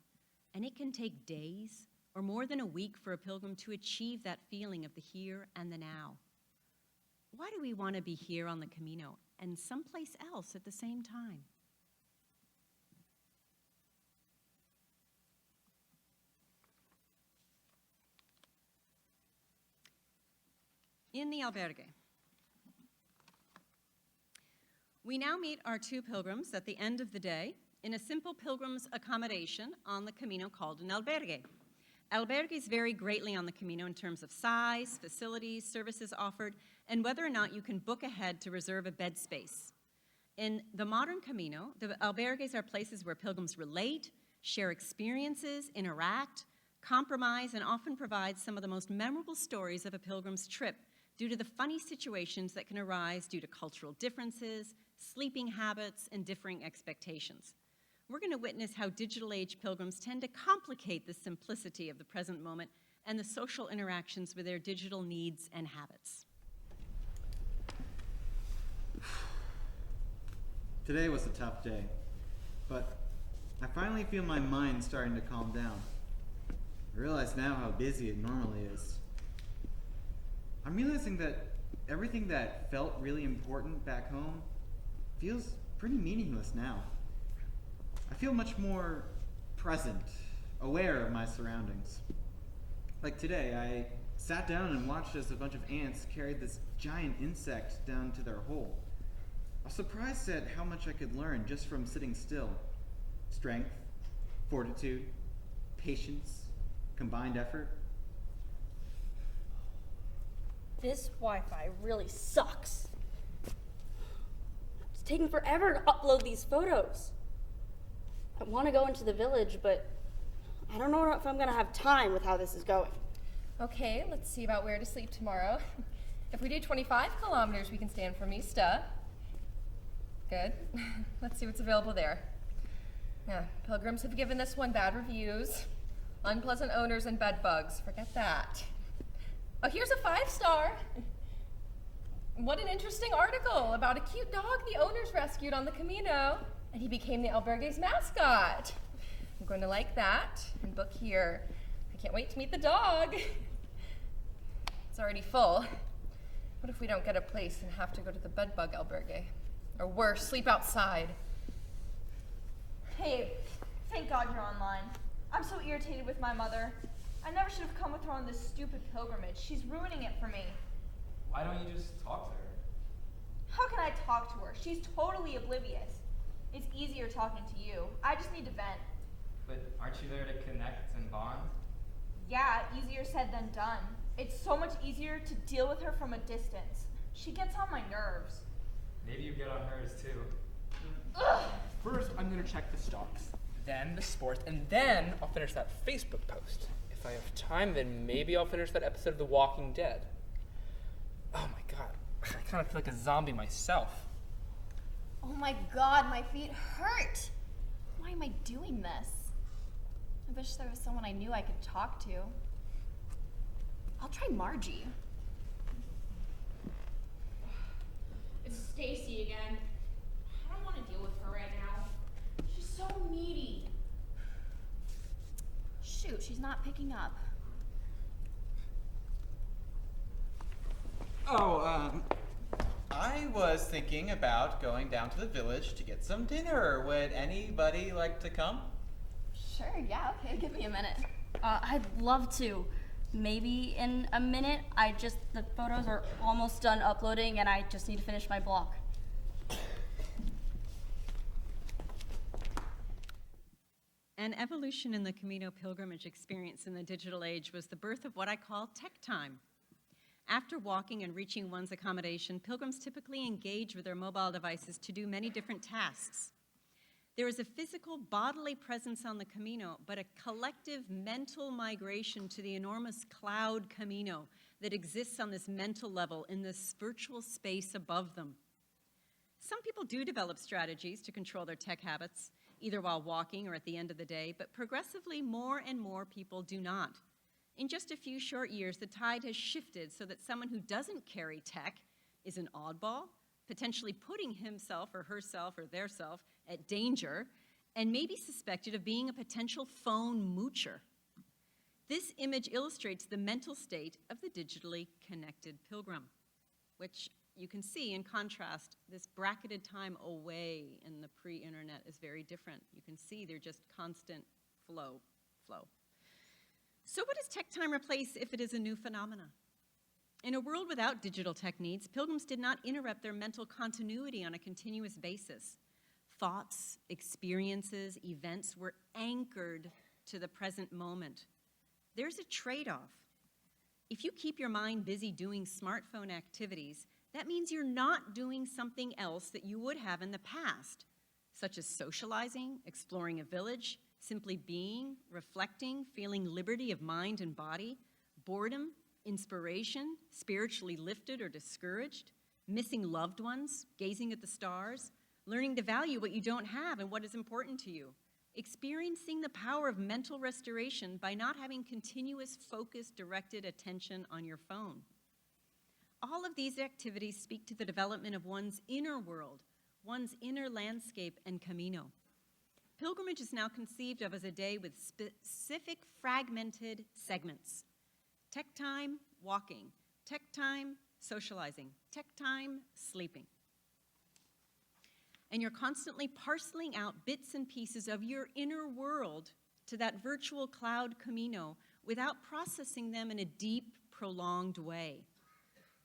and it can take days or more than a week for a pilgrim to achieve that feeling of the here and the now. Why do we want to be here on the Camino and someplace else at the same time? In the albergue. We now meet our 2 pilgrims at the end of the day in a simple pilgrim's accommodation on the Camino called an albergue. Albergues vary greatly on the Camino in terms of size, facilities, services offered, and whether or not you can book ahead to reserve a bed space. In the modern Camino, the albergues are places where pilgrims relate, share experiences, interact, compromise, and often provide some of the most memorable stories of a pilgrim's trip due to the funny situations that can arise due to cultural differences, sleeping habits, and differing expectations. We're going to witness how digital age pilgrims tend to complicate the simplicity of the present moment and the social interactions with their digital needs and habits. Today was a tough day, but I finally feel my mind starting to calm down. I realize now how busy it normally is. I'm realizing that everything that felt really important back home feels pretty meaningless now. I feel much more present, aware of my surroundings. Like today, I sat down and watched as a bunch of ants carried this giant insect down to their hole. I was surprised at how much I could learn just from sitting still. Strength, fortitude, patience, combined effort. This Wi-Fi really sucks. It's taking forever to upload these photos. I want to go into the village, but I don't know if I'm going to have time with how this is going. Okay, let's see about where to sleep tomorrow. If we do 25 kilometers, we can stand from Mista. Good. Let's see what's available there. Yeah, pilgrims have given this one bad reviews. Unpleasant owners and bed bugs. Forget that. Oh, here's a 5-star. What an interesting article about a cute dog the owners rescued on the Camino, and he became the albergue's mascot. I'm going to like that and book here. I can't wait to meet the dog. It's already full. What if we don't get a place and have to go to the bedbug albergue? Or worse, sleep outside. Hey, thank God you're online. I'm so irritated with my mother. I never should have come with her on this stupid pilgrimage. She's ruining it for me. Why don't you just talk to her? How can I talk to her? She's totally oblivious. It's easier talking to you. I just need to vent. But aren't you there to connect and bond? Yeah, easier said than done. It's so much easier to deal with her from a distance. She gets on my nerves. Maybe you get on hers too. Ugh! First, I'm gonna check the stocks, then the sports, and then I'll finish that Facebook post. If I have time, then maybe I'll finish that episode of The Walking Dead. Oh my god, I kind of feel like a zombie myself. Oh my God, my feet hurt. Why am I doing this? I wish there was someone I knew I could talk to. I'll try Margie. It's Stacy again. I don't want to deal with her right now. She's so needy. Shoot, she's not picking up. Oh, I was thinking about going down to the village to get some dinner. Would anybody like to come? Sure, yeah, okay, give me a minute. I'd love to. Maybe in a minute. The photos are almost done uploading and I just need to finish my block. An evolution in the Camino pilgrimage experience in the digital age was the birth of what I call tech time. After walking and reaching one's accommodation, pilgrims typically engage with their mobile devices to do many different tasks. There is a physical bodily presence on the Camino, but a collective mental migration to the enormous cloud Camino that exists on this mental level in this virtual space above them. Some people do develop strategies to control their tech habits, either while walking or at the end of the day, but progressively more and more people do not. In just a few short years, the tide has shifted so that someone who doesn't carry tech is an oddball, potentially putting himself or herself or theirself at danger, and may be suspected of being a potential phone moocher. This image illustrates the mental state of the digitally connected pilgrim, which you can see in contrast, this bracketed time away in the pre-internet is very different. You can see they're just constant flow. So what does tech time replace if it is a new phenomena? In a world without digital tech needs, pilgrims did not interrupt their mental continuity on a continuous basis. Thoughts, experiences, events were anchored to the present moment. There's a trade-off. If you keep your mind busy doing smartphone activities, that means you're not doing something else that you would have in the past, such as socializing, exploring a village, simply being, reflecting, feeling liberty of mind and body, boredom, inspiration, spiritually lifted or discouraged, missing loved ones, gazing at the stars, learning to value what you don't have and what is important to you, experiencing the power of mental restoration by not having continuous, focused, directed attention on your phone. All of these activities speak to the development of one's inner world, one's inner landscape and Camino. Pilgrimage is now conceived of as a day with specific fragmented segments. Tech time, walking. Tech time, socializing. Tech time, sleeping. And you're constantly parceling out bits and pieces of your inner world to that virtual cloud Camino without processing them in a deep, prolonged way.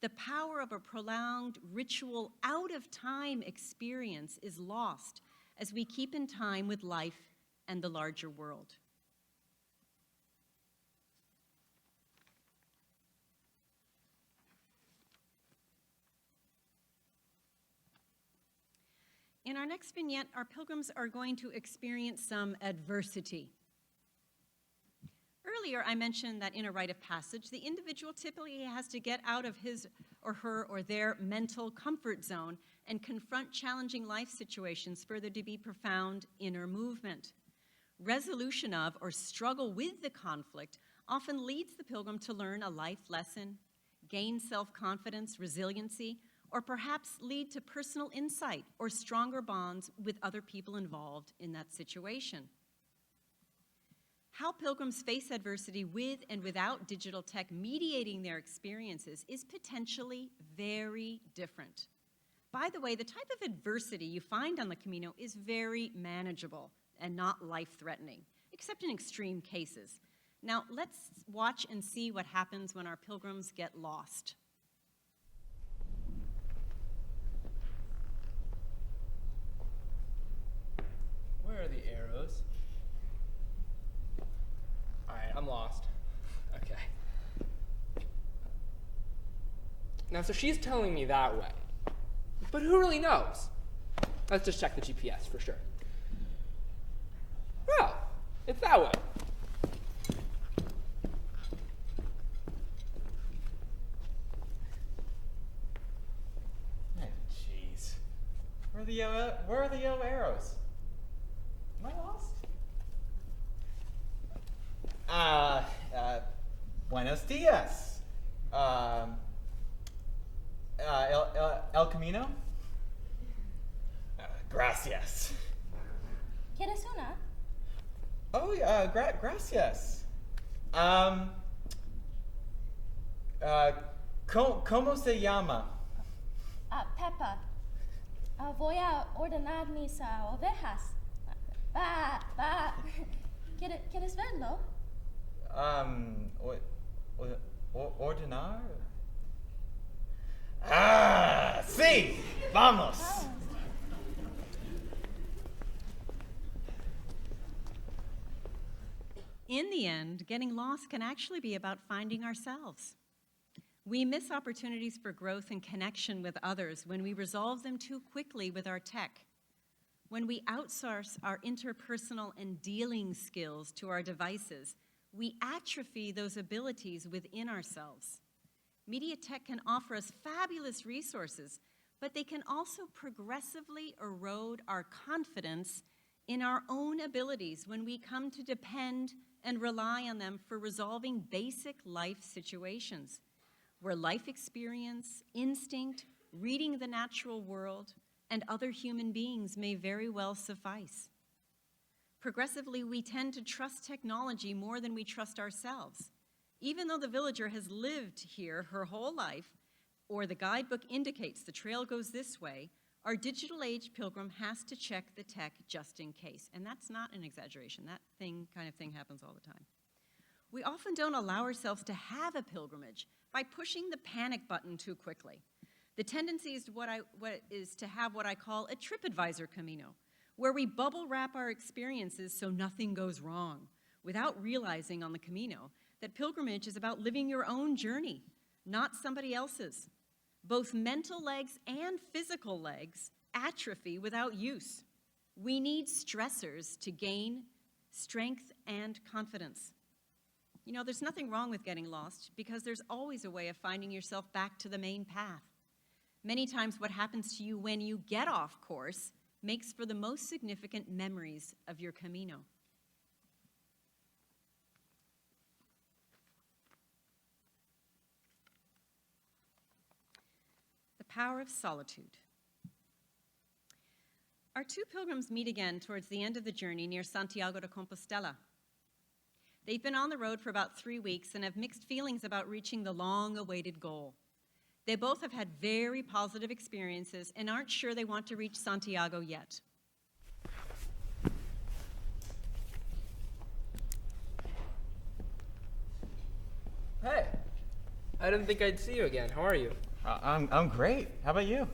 the power of a prolonged ritual out-of-time experience is lost as we keep in time with life and the larger world. In our next vignette, our pilgrims are going to experience some adversity. Earlier, I mentioned that in a rite of passage, the individual typically has to get out of his or her or their mental comfort zone and confront challenging life situations for there to be profound inner movement. Resolution of or struggle with the conflict often leads the pilgrim to learn a life lesson, gain self-confidence, resiliency, or perhaps lead to personal insight or stronger bonds with other people involved in that situation. How pilgrims face adversity with and without digital tech mediating their experiences is potentially very different. By the way, the type of adversity you find on the Camino is very manageable and not life-threatening, except in extreme cases. Now, let's watch and see what happens when our pilgrims get lost. Where are the arrows? Alright, I'm lost. Okay. Now, so she's telling me that way. But who really knows? Let's just check the GPS for sure. Well, it's that way. Jeez. Where are the yellow arrows? Am I lost? Buenos dias. El Camino? Gracias. ¿Quieres una? Oh, gracias. ¿Cómo se llama? Peppa. Voy a ordenar mis ovejas. Va. ¿Quieres verlo? Ordenar? Ah, sí, vamos. In the end, getting lost can actually be about finding ourselves. We miss opportunities for growth and connection with others when we resolve them too quickly with our tech. When we outsource our interpersonal and dealing skills to our devices, we atrophy those abilities within ourselves. Media tech can offer us fabulous resources, but they can also progressively erode our confidence in our own abilities when we come to depend and rely on them for resolving basic life situations, where life experience, instinct, reading the natural world, and other human beings may very well suffice. Progressively, we tend to trust technology more than we trust ourselves. Even though the villager has lived here her whole life, or the guidebook indicates the trail goes this way, our digital age pilgrim has to check the tech just in case. And that's not an exaggeration. That kind of thing happens all the time. We often don't allow ourselves to have a pilgrimage by pushing the panic button too quickly. The tendency is to have what I call a TripAdvisor Camino, where we bubble wrap our experiences so nothing goes wrong, without realizing on the Camino that pilgrimage is about living your own journey, not somebody else's. Both mental legs and physical legs atrophy without use. We need stressors to gain strength and confidence. You know, there's nothing wrong with getting lost because there's always a way of finding yourself back to the main path. Many times what happens to you when you get off course makes for the most significant memories of your Camino. The power of solitude. Our two pilgrims meet again towards the end of the journey near Santiago de Compostela. They've been on the road for about 3 weeks and have mixed feelings about reaching the long-awaited goal. They both have had very positive experiences and aren't sure they want to reach Santiago yet. Hey, I didn't think I'd see you again. How are you? I'm great. How about you?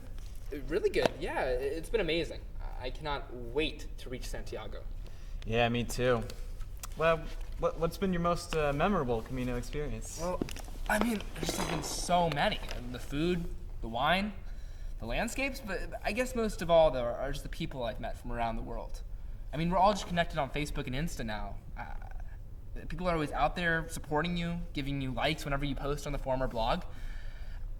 Really good. Yeah, it's been amazing. I cannot wait to reach Santiago. Yeah, me too. Well, what's been your most memorable Camino experience? Well, I mean, there's just been so many. The food, the wine, the landscapes, but I guess most of all, though, are just the people I've met from around the world. I mean, we're all just connected on Facebook and Insta now. People are always out there supporting you, giving you likes whenever you post on the forum or blog.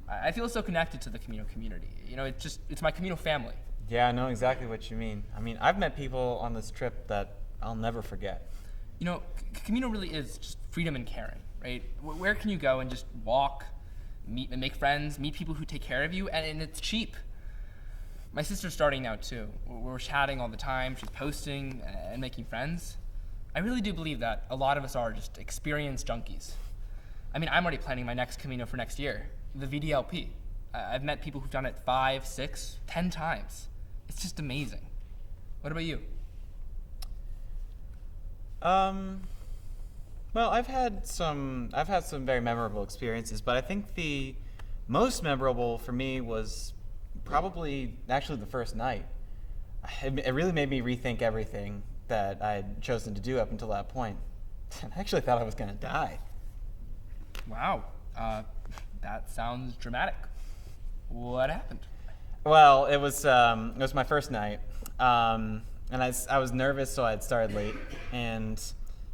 I feel so connected to the Camino community. You know, it's my Camino family. Yeah, I know exactly what you mean. I mean, I've met people on this trip that I'll never forget. You know, Camino really is just freedom and caring, right? Where can you go and just walk, meet and make friends, meet people who take care of you, and it's cheap. My sister's starting now too. We're chatting all the time. She's posting and making friends. I really do believe that a lot of us are just experience junkies. I mean, I'm already planning my next Camino for next year, the VDLP. I've met people who've done it 5, 6, 10 times. It's just amazing. What about you? Well, I've had some very memorable experiences, but I think the most memorable for me was probably actually the first night. It really made me rethink everything that I had chosen to do up until that point. I actually thought I was going to die. Wow, that sounds dramatic. What happened? Well, it was my first night, and I was nervous, so I had started late. And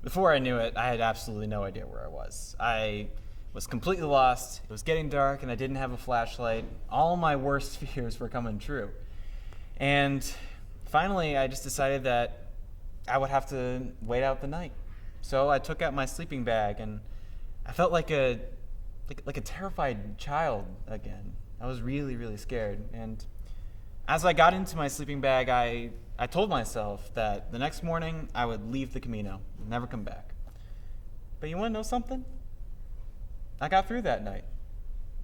before I knew it, I had absolutely no idea where I was. I was completely lost. It was getting dark, and I didn't have a flashlight. All my worst fears were coming true. And finally, I just decided that I would have to wait out the night. So I took out my sleeping bag, and I felt like a terrified child again. I was really, really scared. And as I got into my sleeping bag, I told myself that the next morning I would leave the Camino, never come back. But you want to know something? I got through that night.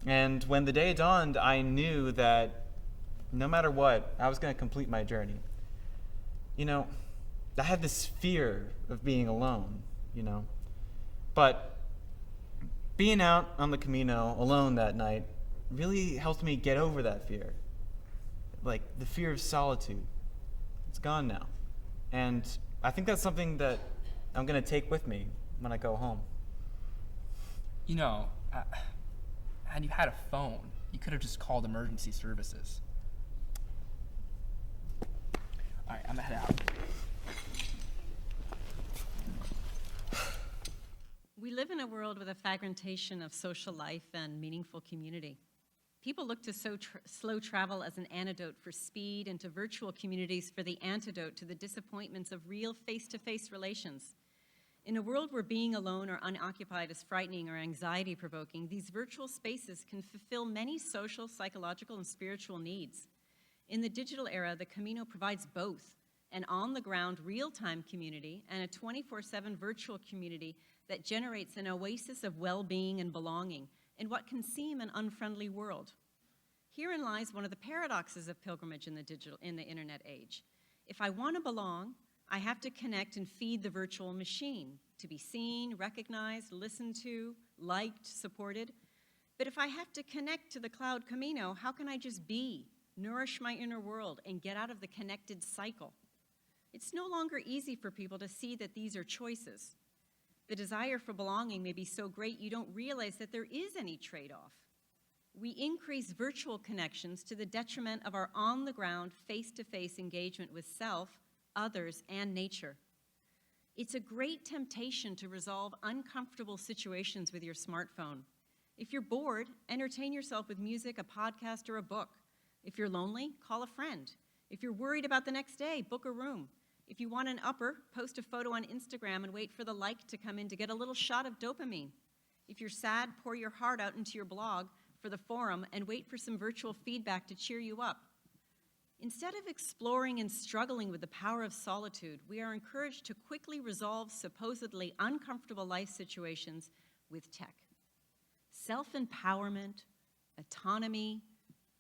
And when the day dawned, I knew that no matter what, I was going to complete my journey. You know, I had this fear of being alone, but being out on the Camino alone that night really helped me get over that fear. Like the fear of solitude. It's gone now. And I think that's something that I'm going to take with me when I go home. Had you had a phone, you could have just called emergency services. All right, I'm gonna head out. We live in a world with a fragmentation of social life and meaningful community. People look to slow travel as an antidote for speed and to virtual communities for the antidote to the disappointments of real face-to-face relations. In a world where being alone or unoccupied is frightening or anxiety-provoking, these virtual spaces can fulfill many social, psychological, and spiritual needs. In the digital era, the Camino provides both an on-the-ground, real-time community and a 24/7 virtual community that generates an oasis of well-being and belonging in what can seem an unfriendly world. Herein lies one of the paradoxes of pilgrimage in the internet age. If I want to belong, I have to connect and feed the virtual machine to be seen, recognized, listened to, liked, supported. But if I have to connect to the cloud Camino, how can I just be, nourish my inner world, and get out of the connected cycle? It's no longer easy for people to see that these are choices. The desire for belonging may be so great you don't realize that there is any trade-off. We increase virtual connections to the detriment of our on-the-ground, face-to-face engagement with self, others, and nature. It's a great temptation to resolve uncomfortable situations with your smartphone. If you're bored, entertain yourself with music, a podcast, or a book. If you're lonely, call a friend. If you're worried about the next day, book a room. If you want an upper, post a photo on Instagram and wait for the like to come in to get a little shot of dopamine. If you're sad, pour your heart out into your blog for the forum and wait for some virtual feedback to cheer you up. Instead of exploring and struggling with the power of solitude, we are encouraged to quickly resolve supposedly uncomfortable life situations with tech. Self-empowerment, autonomy,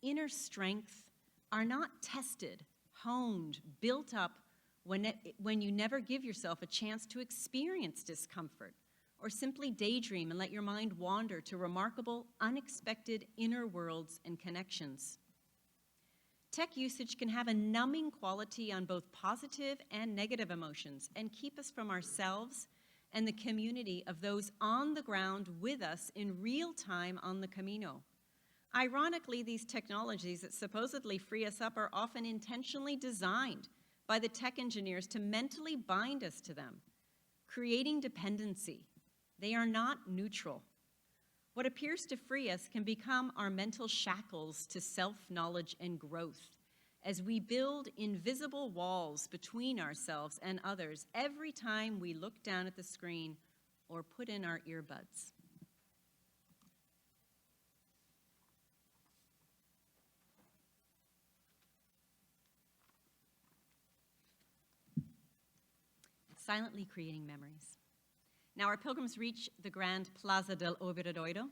inner strength are not tested, honed, built up when you never give yourself a chance to experience discomfort or simply daydream and let your mind wander to remarkable, unexpected inner worlds and connections. Tech usage can have a numbing quality on both positive and negative emotions and keep us from ourselves and the community of those on the ground with us in real time on the Camino. Ironically, these technologies that supposedly free us up are often intentionally designed by the tech engineers to mentally bind us to them, creating dependency. They are not neutral. What appears to free us can become our mental shackles to self-knowledge and growth as we build invisible walls between ourselves and others every time we look down at the screen or put in our earbuds. Silently creating memories. Now our pilgrims reach the grand Plaza del Obradoiro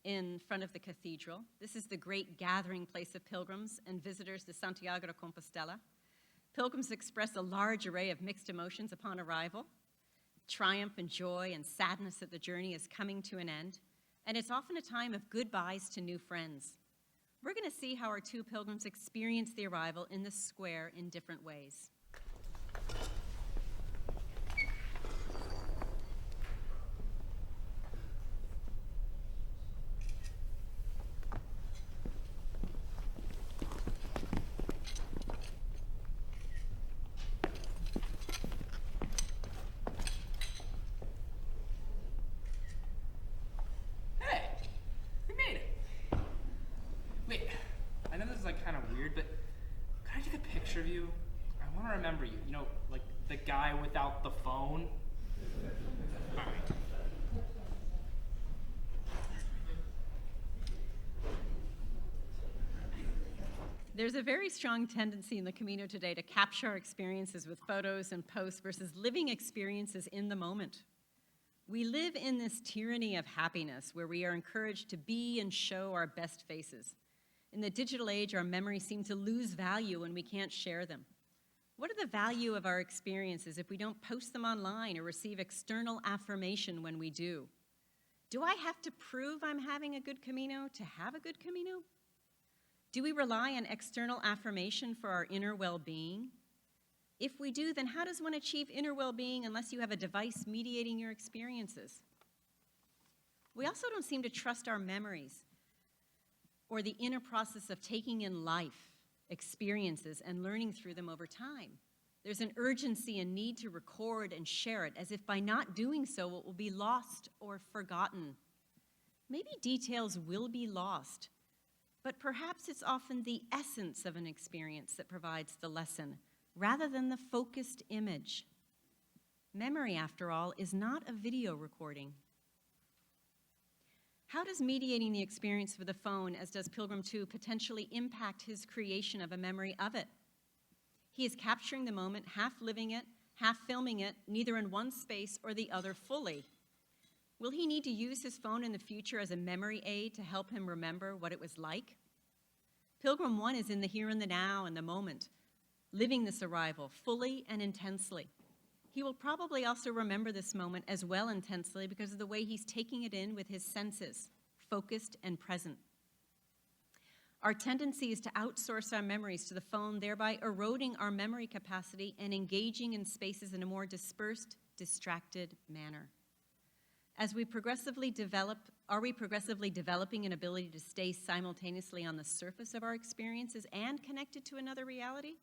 in front of the cathedral. This is the great gathering place of pilgrims and visitors to Santiago de Compostela. Pilgrims express a large array of mixed emotions upon arrival, triumph and joy and sadness that the journey is coming to an end, and it's often a time of goodbyes to new friends. We're going to see how our two pilgrims experience the arrival in the square in different ways. Of you. I want to remember you. You know, like the guy without the phone. All right. There's a very strong tendency in the Camino today to capture our experiences with photos and posts versus living experiences in the moment. We live in this tyranny of happiness where we are encouraged to be and show our best faces. In the digital age, our memories seem to lose value when we can't share them. What are the value of our experiences if we don't post them online or receive external affirmation when we do? Do I have to prove I'm having a good Camino to have a good Camino? Do we rely on external affirmation for our inner well-being? If we do, then how does one achieve inner well-being unless you have a device mediating your experiences? We also don't seem to trust our memories or the inner process of taking in life, experiences, and learning through them over time. There's an urgency and need to record and share it, as if by not doing so, it will be lost or forgotten. Maybe details will be lost, but perhaps it's often the essence of an experience that provides the lesson, rather than the focused image. Memory, after all, is not a video recording. How does mediating the experience with the phone, as does Pilgrim 2, potentially impact his creation of a memory of it? He is capturing the moment, half living it, half filming it, neither in one space or the other fully. Will he need to use his phone in the future as a memory aid to help him remember what it was like? Pilgrim 1 is in the here and the now and the moment, living this arrival fully and intensely. He will probably also remember this moment as well intensely because of the way he's taking it in with his senses, focused and present. Our tendency is to outsource our memories to the phone, thereby eroding our memory capacity and engaging in spaces in a more dispersed, distracted manner. Are we progressively developing an ability to stay simultaneously on the surface of our experiences and connected to another reality?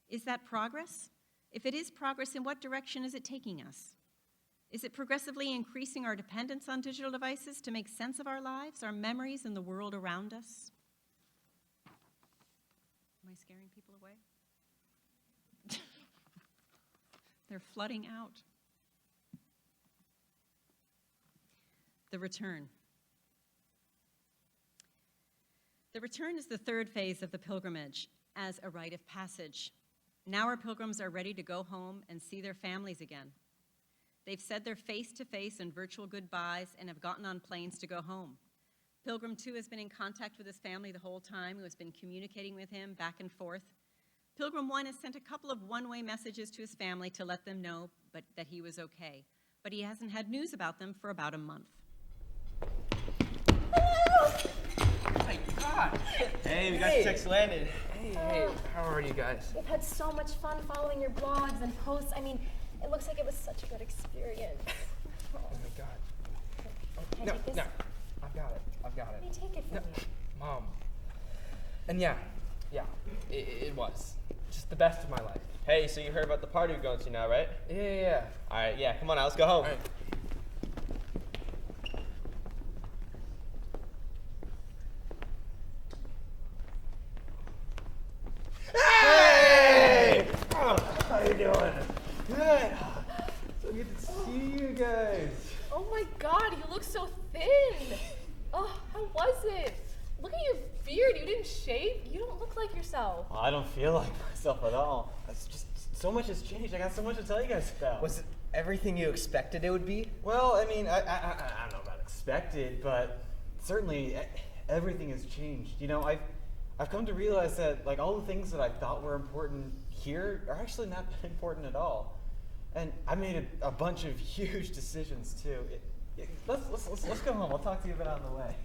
Is that progress? If it is progress, in what direction is it taking us? Is it progressively increasing our dependence on digital devices to make sense of our lives, our memories, and the world around us? Am I scaring people away? They're flooding out. The return. The return is the third phase of the pilgrimage as a rite of passage. Now our pilgrims are ready to go home and see their families again. They've said their face-to-face and virtual goodbyes and have gotten on planes to go home. Pilgrim 2 has been in contact with his family the whole time, who has been communicating with him back and forth. Pilgrim 1 has sent a couple of one-way messages to his family to let them know that he was okay. but he hasn't had news about them for about a month. Oh my God! Hey, we got the text landed. Hey, how are you guys? We've had so much fun following your blogs and posts. I mean, it looks like it was such a good experience. Oh my God. Can I No, take this? no, I've got it. Let me take it from you. Mom. And yeah, it was just the best of my life. Hey, so you heard about the party we're going to now, right? Yeah. All right, yeah, come on now, let's go home. All right. Hey! Oh, how you doing? Good. So good to see you guys. Oh my God, you look so thin. Oh, how was it? Look at your beard. You didn't shave. You don't look like yourself. Well, I don't feel like myself at all. It's just so much has changed. I got so much to tell you guys about. Was it everything you expected it would be? Well, I mean, I don't know about expected, but certainly everything has changed. You know, I've come to realize that like all the things that I thought were important here are actually not that important at all. And I made a bunch of huge decisions too. Let's go home. I'll talk to you about it on the way.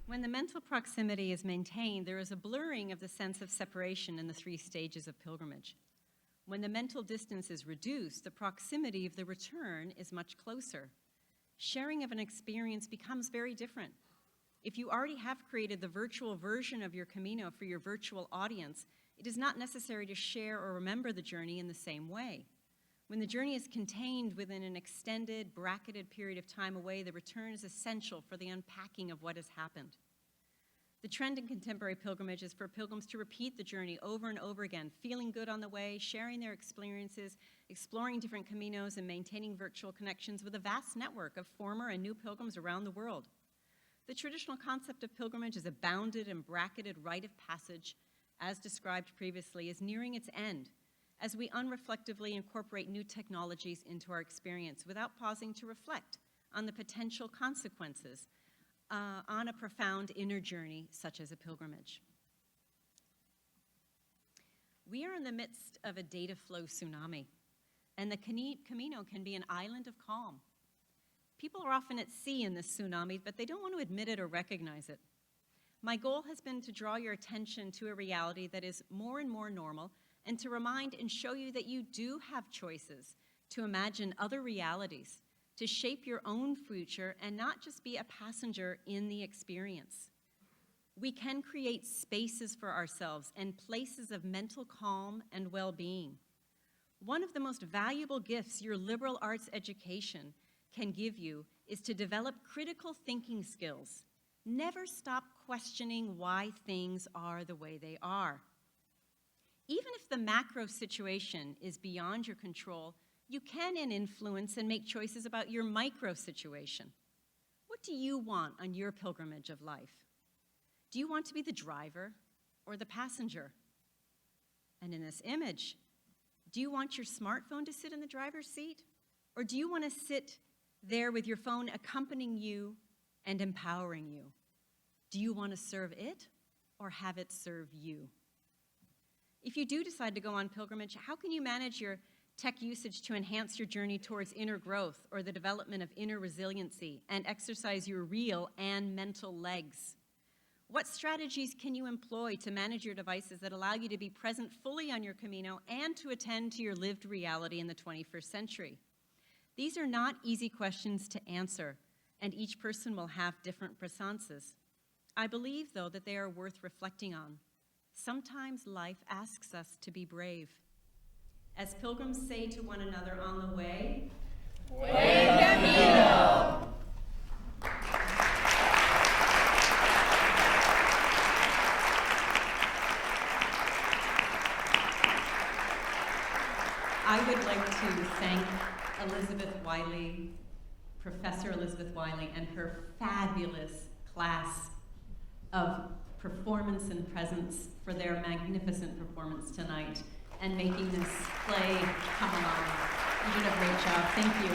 When the mental proximity is maintained, there is a blurring of the sense of separation in the 3 stages of pilgrimage. When the mental distance is reduced, the proximity of the return is much closer. Sharing of an experience becomes very different. If you already have created the virtual version of your Camino for your virtual audience, it is not necessary to share or remember the journey in the same way. When the journey is contained within an extended, bracketed period of time away, the return is essential for the unpacking of what has happened. The trend in contemporary pilgrimage is for pilgrims to repeat the journey over and over again, feeling good on the way, sharing their experiences, exploring different Caminos, and maintaining virtual connections with a vast network of former and new pilgrims around the world. The traditional concept of pilgrimage as a bounded and bracketed rite of passage, as described previously, is nearing its end, as we unreflectively incorporate new technologies into our experience without pausing to reflect on the potential consequences on a profound inner journey such as a pilgrimage. We are in the midst of a data flow tsunami, and the Camino can be an island of calm. People are often at sea in this tsunami, but they don't want to admit it or recognize it. My goal has been to draw your attention to a reality that is more and more normal, and to remind and show you that you do have choices to imagine other realities, to shape your own future and not just be a passenger in the experience. We can create spaces for ourselves and places of mental calm and well-being. One of the most valuable gifts your liberal arts education can give you is to develop critical thinking skills. Never stop questioning why things are the way they are. Even if the macro situation is beyond your control, you can influence and make choices about your micro situation. What do you want on your pilgrimage of life? Do you want to be the driver or the passenger? And in this image, do you want your smartphone to sit in the driver's seat? Or do you want to sit there with your phone accompanying you and empowering you? Do you want to serve it or have it serve you? If you do decide to go on pilgrimage, how can you manage your tech usage to enhance your journey towards inner growth or the development of inner resiliency and exercise your real and mental legs? What strategies can you employ to manage your devices that allow you to be present fully on your Camino and to attend to your lived reality in the 21st century? These are not easy questions to answer, and each person will have different responses. I believe, though, that they are worth reflecting on. Sometimes life asks us to be brave. As pilgrims say to one another on the way, Buen camino! I would like to thank Elizabeth Wiley, Professor Elizabeth Wiley, and her fabulous class of performance and presence for their magnificent performance tonight and making this play come alive. You did a great job. Thank you.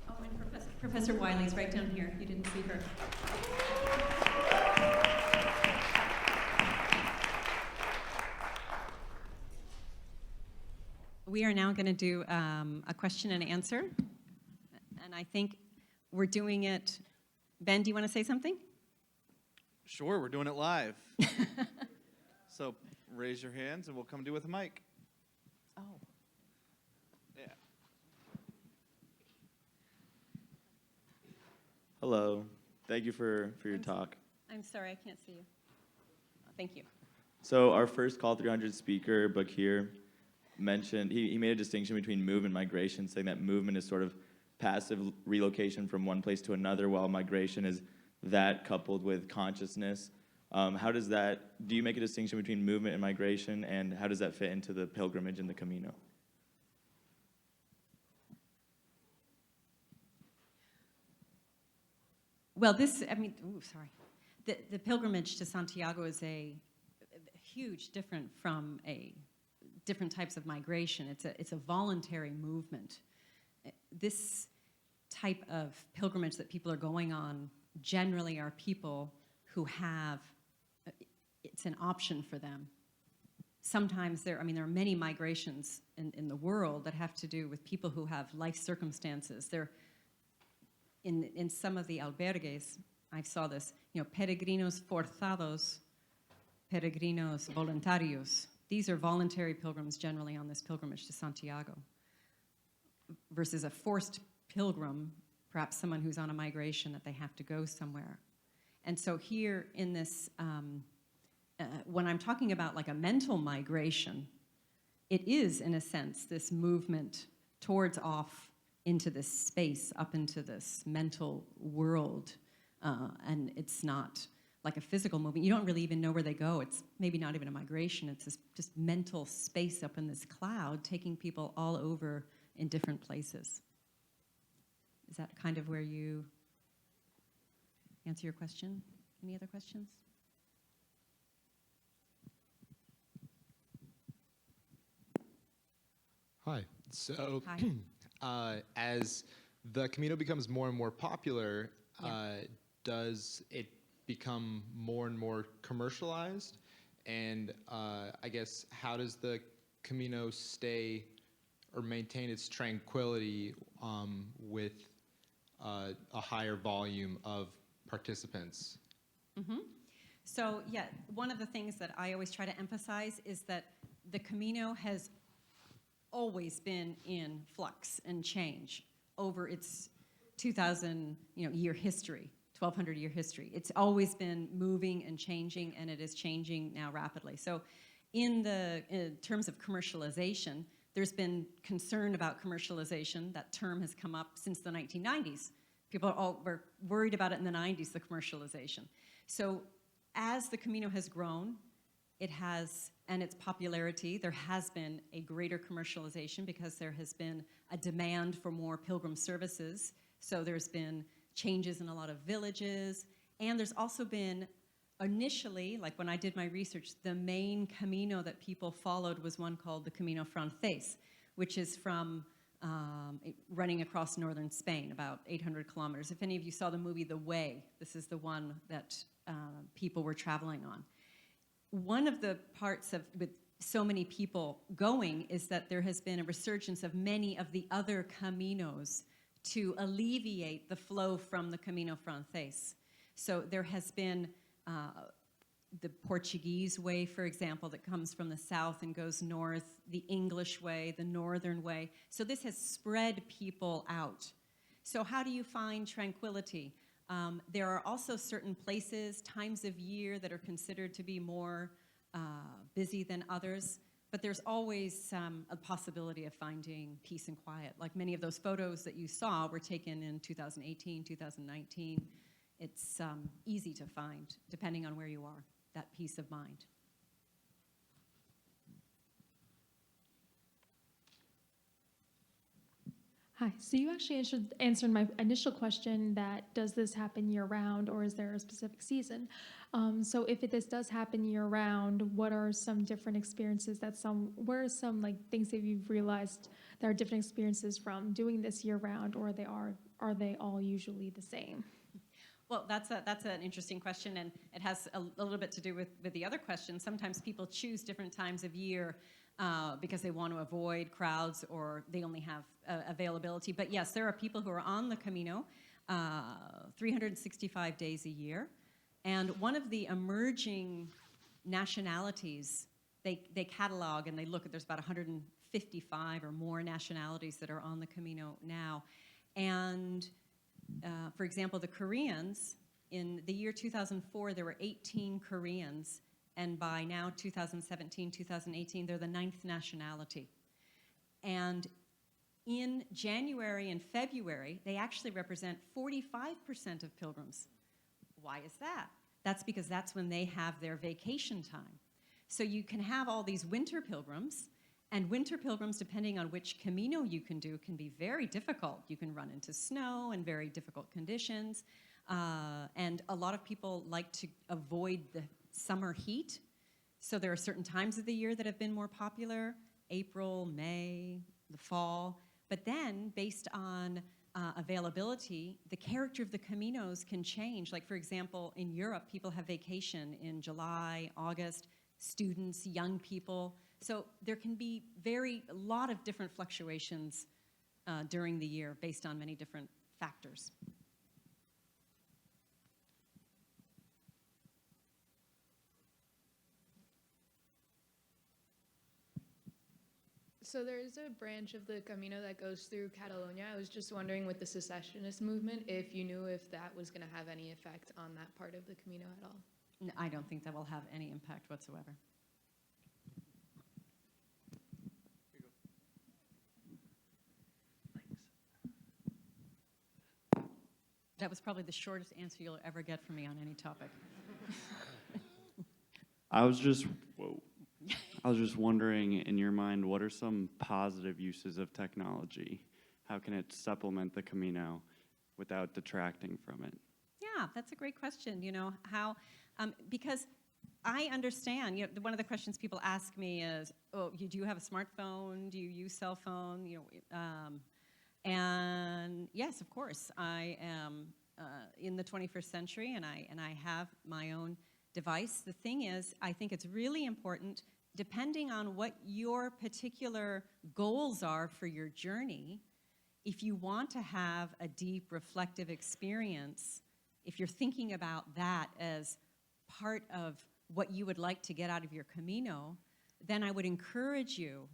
Oh, and Professor Wiley's right down here. You didn't see her. We are now going to do a question and answer. And I think we're doing it. Ben, do you want to say something? Sure, we're doing it live. So raise your hands and we'll come to you with a mic. Oh. Yeah. Hello. Thank you for your talk. I'm sorry, I can't see you. Thank you. So our first Call 300 speaker, Bakir, mentioned, he made a distinction between movement and migration, saying that movement is sort of passive relocation from one place to another, while migration is that coupled with consciousness. How does that, do you make a distinction between movement and migration, and how does that fit into the pilgrimage and the Camino? Well, the pilgrimage to Santiago is a huge different from different types of migration. It's a voluntary movement. This type of pilgrimage that people are going on generally are people who have, it's an option for them. Sometimes there are many migrations in the world that have to do with people who have life circumstances. In some of the albergues, I saw this, peregrinos forzados, peregrinos voluntarios. These are voluntary pilgrims generally on this pilgrimage to Santiago, versus a forced pilgrim, perhaps someone who's on a migration that they have to go somewhere. And so here in this, when I'm talking about like a mental migration, it is, in a sense, this movement towards off into this space, up into this mental world. And it's not like a physical movement. You don't really even know where they go. It's maybe not even a migration. It's this just mental space up in this cloud, taking people all over in different places. Is that kind of where you answer your question? Any other questions? Hi. So, Hi. As the Camino becomes more and more popular, does it become more and more commercialized? And I guess, how does the Camino stay or maintain its tranquility with a higher volume of participants? Mm-hmm. So, yeah, one of the things that I always try to emphasize is that the Camino has always been in flux and change over its 2,000 year history, 1,200 year history. It's always been moving and changing, and it is changing now rapidly. So in terms of commercialization, there's been concern about commercialization. That term has come up since the 1990s. People were worried about it in the 90s, the commercialization. So as the Camino has grown, and its popularity, there has been a greater commercialization because there has been a demand for more pilgrim services. So there's been changes in a lot of villages, and there's also been, initially, like when I did my research, the main Camino that people followed was one called the Camino Francés, which is from running across northern Spain, about 800 kilometers. If any of you saw the movie The Way, this is the one that people were traveling on. One of the parts with so many people going is that there has been a resurgence of many of the other Caminos to alleviate the flow from the Camino Francés. So there has been the Portuguese way, for example, that comes from the south and goes north, the English way, the northern way. So this has spread people out. So how do you find tranquility? There are also certain places, times of year that are considered to be more busy than others, but there's always a possibility of finding peace and quiet. Like many of those photos that you saw were taken in 2018, 2019. It's easy to find, depending on where you are, that peace of mind. Hi. So you actually answered my initial question that does this happen year-round or is there a specific season? So if this does happen year-round, what are some different experiences where are some things that you've realized that are different experiences from doing this year-round, or are they all usually the same? Well, that's an interesting question, and it has a little bit to do with the other question. Sometimes people choose different times of year because they want to avoid crowds or they only have availability. But yes, there are people who are on the Camino 365 days a year. And one of the emerging nationalities, they catalog and they look at, there's about 155 or more nationalities that are on the Camino now. And for example, the Koreans, in the year 2004, there were 18 Koreans, and by now, 2017, 2018, they're the 9th nationality. And in January and February, they actually represent 45% of pilgrims. Why is that? That's because that's when they have their vacation time. So you can have all these winter pilgrims, and winter pilgrims, depending on which Camino you can do, can be very difficult. You can run into snow and very difficult conditions. And a lot of people like to avoid the summer heat. So there are certain times of the year that have been more popular, April, May, the fall. But then, based on availability, the character of the Caminos can change. Like, for example, in Europe, people have vacation in July, August, students, young people. So there can be a lot of different fluctuations during the year based on many different factors. So there is a branch of the Camino that goes through Catalonia. I was just wondering, with the secessionist movement, if you knew if that was going to have any effect on that part of the Camino at all. No, I don't think that will have any impact whatsoever. That was probably the shortest answer you'll ever get from me on any topic. I was just wondering, in your mind, what are some positive uses of technology? How can it supplement the Camino without detracting from it? Yeah, that's a great question. You know, how, because I understand, you know, one of the questions people ask me is, oh, do you have a smartphone? Do you use cell phone? You know, and yes, of course, I am in the 21st century, and I have my own device. The thing is, I think it's really important, depending on what your particular goals are for your journey, if you want to have a deep reflective experience, if you're thinking about that as part of what you would like to get out of your Camino, then I would encourage you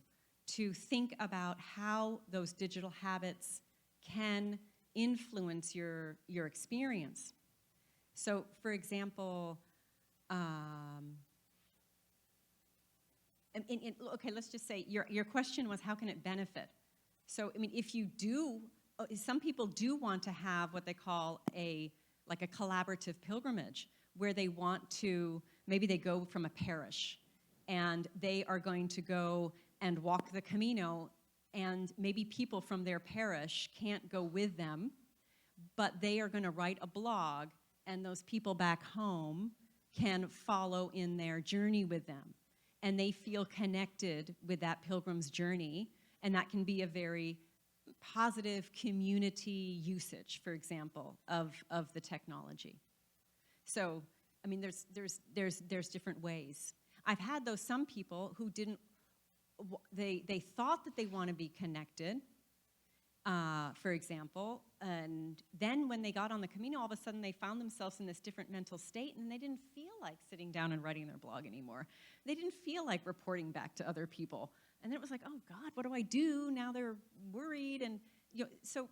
to think about how those digital habits can influence your experience. So, for example, okay, let's just say your question was, how can it benefit? So, I mean, if you do, some people do want to have what they call like a collaborative pilgrimage, where they want to, maybe they go from a parish, and they are going to go and walk the Camino, and maybe people from their parish can't go with them, but they are going to write a blog, and those people back home can follow in their journey with them. And they feel connected with that pilgrim's journey, and that can be a very positive community usage, for example, of the technology. So, I mean, there's different ways. I've had, though, some people who didn't, they thought that they want to be connected, for example, and then when they got on the Camino, all of a sudden they found themselves in this different mental state, and they didn't feel like sitting down and writing their blog anymore. They didn't feel like reporting back to other people. And then it was like, oh God, what do I do? Now they're worried. And you know, so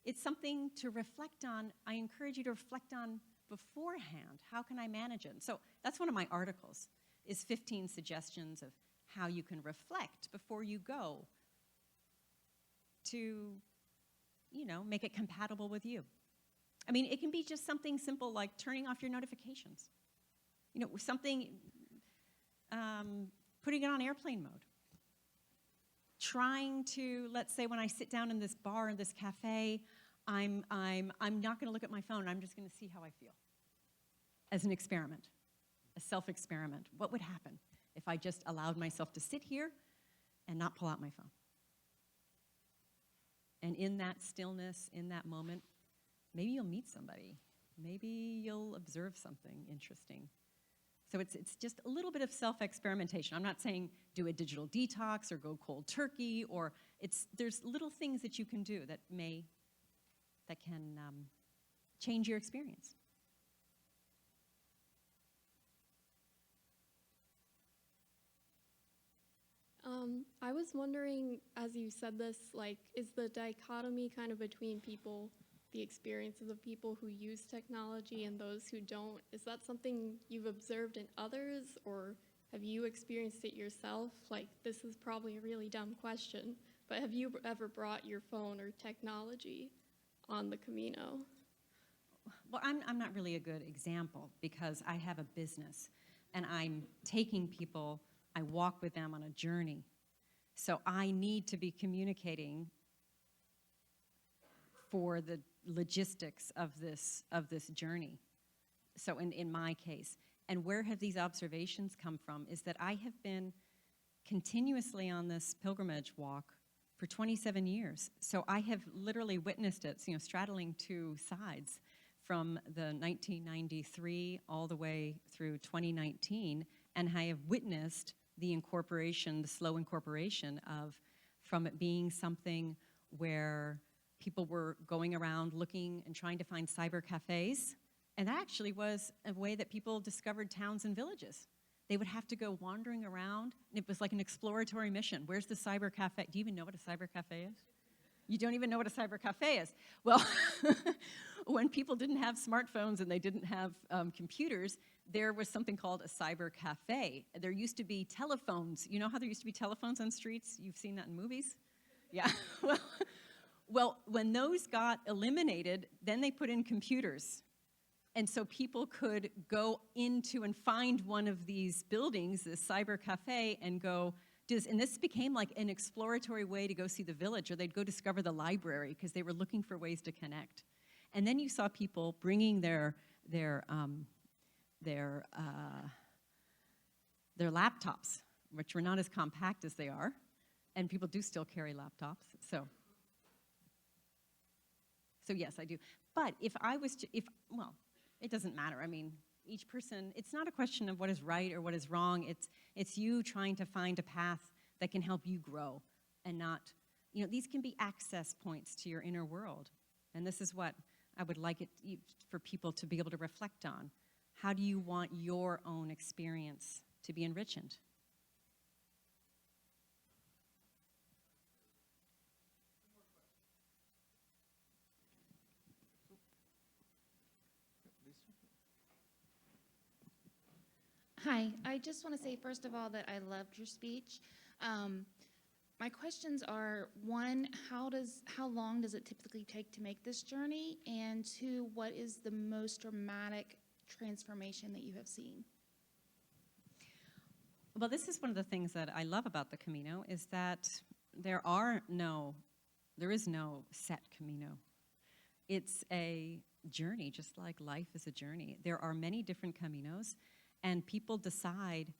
it's something to reflect on. I encourage you to reflect on beforehand. How can I manage it? So that's one of my articles, is 15 suggestions of how you can reflect before you go to, you know, make it compatible with you. I mean, it can be just something simple like turning off your notifications. You know, something, putting it on airplane mode. Trying to, let's say when I sit down in this bar, in this cafe, I'm not gonna look at my phone, I'm just gonna see how I feel. As an experiment, a self-experiment. What would happen if I just allowed myself to sit here and not pull out my phone? And in that stillness, in that moment, maybe you'll meet somebody. Maybe you'll observe something interesting. So it's just a little bit of self-experimentation. I'm not saying do a digital detox or go cold turkey, or there's little things that you can do that can change your experience. I was wondering, as you said this, like, is the dichotomy kind of between people, the experiences of people who use technology and those who don't, is that something you've observed in others, or have you experienced it yourself? Like, this is probably a really dumb question, but have you ever brought your phone or technology on the Camino? Well, I'm not really a good example because I have a business and I'm taking people, I walk with them on a journey. So I need to be communicating for the logistics of this journey. So in my case, and where have these observations come from is that I have been continuously on this pilgrimage walk for 27 years. So I have literally witnessed it, straddling two sides from the 1993 all the way through 2019, and I have witnessed the incorporation, the slow incorporation from it being something where people were going around looking and trying to find cyber cafes, and that actually was a way that people discovered towns and villages. They would have to go wandering around, and it was like an exploratory mission. Where's the cyber cafe? Do you even know what a cyber cafe is? You don't even know what a cyber cafe is. Well, when people didn't have smartphones and they didn't have computers, there was something called a cyber cafe. There used to be telephones. You know how there used to be telephones on streets? You've seen that in movies? Yeah. Well, when those got eliminated, then they put in computers. And so people could go into and find one of these buildings, this cyber cafe, and go do this. And this became like an exploratory way to go see the village, or they'd go discover the library because they were looking for ways to connect. And then you saw people bringing their laptops, which were not as compact as they are, and people do still carry laptops. So yes, I do. But if I was to, well, it doesn't matter. I mean, each person, it's not a question of what is right or what is wrong. It's you trying to find a path that can help you grow and not, these can be access points to your inner world. And this is what I would like it for people to be able to reflect on. How do you want your own experience to be enriched? Hi, I just want to say, first of all, that I loved your speech. My questions are, one, how long does it typically take to make this journey? And two, what is the most dramatic transformation that you have seen? Well, this is one of the things that I love about the Camino is that there is no set Camino. It's a journey, just like life is a journey. There are many different Caminos. And people decide,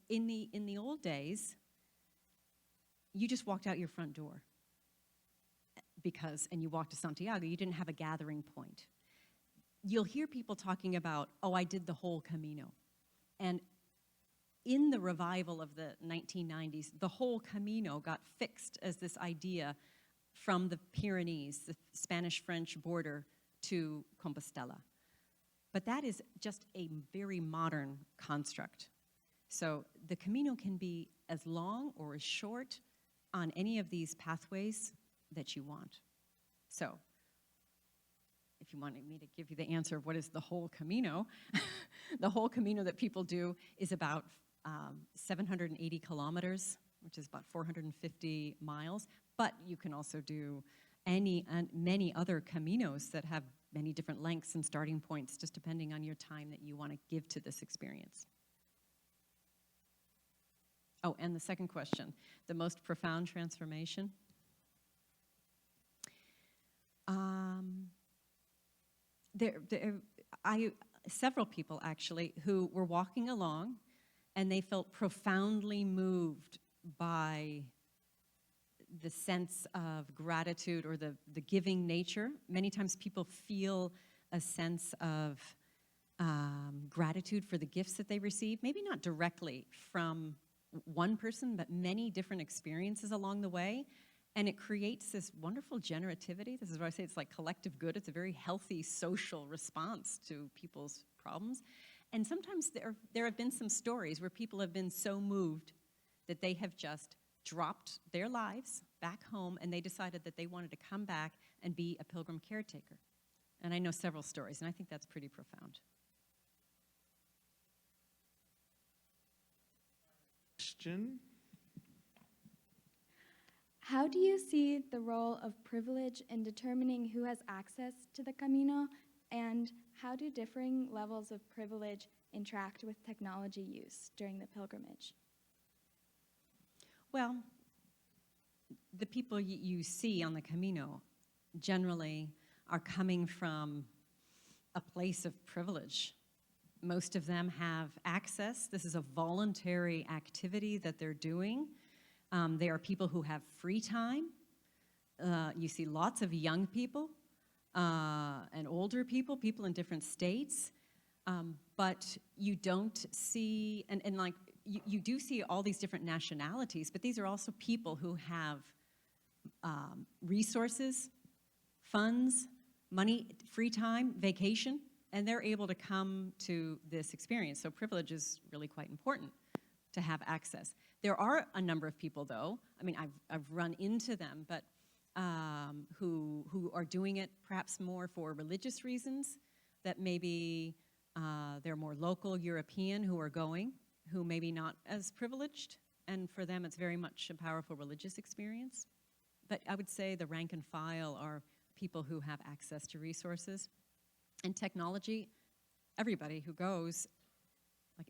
in the old days, you just walked out your front door and you walked to Santiago. You didn't have a gathering point. You'll hear people talking about, I did the whole Camino. And in the revival of the 1990s, the whole Camino got fixed as this idea from the Pyrenees, the Spanish-French border, to Compostela. But that is just a very modern construct. So the Camino can be as long or as short on any of these pathways that you want. So if you wanted me to give you the answer of what is the whole Camino, the whole Camino that people do is about 780 kilometers, which is about 450 miles. But you can also do many other Caminos that have many different lengths and starting points, just depending on your time that you want to give to this experience. Oh, and the second question, the most profound transformation. Several people actually who were walking along and they felt profoundly moved by the sense of gratitude or the giving nature. Many times people feel a sense of gratitude for the gifts that they receive, maybe not directly from one person, but many different experiences along the way. And it creates this wonderful generativity. This is why I say it's like collective good. It's a very healthy social response to people's problems. And sometimes there have been some stories where people have been so moved that they have just dropped their lives back home and they decided that they wanted to come back and be a pilgrim caretaker. And I know several stories, and I think that's pretty profound. Question? How do you see the role of privilege in determining who has access to the Camino, and how do differing levels of privilege interact with technology use during the pilgrimage? Well, the people you see on the Camino generally are coming from a place of privilege. Most of them have access. This is a voluntary activity that they're doing. They are people who have free time. You see lots of young people and older people, people in different states. But you don't see, and like, you do see all these different nationalities, but these are also people who have resources, funds, money, free time, vacation, and they're able to come to this experience. So privilege is really quite important to have access. There are a number of people, though, I mean, I've run into them, but who are doing it perhaps more for religious reasons, that maybe they're more local European who are going, who maybe not as privileged, and for them it's very much a powerful religious experience. But I would say the rank and file are people who have access to resources. And technology, everybody who goes, like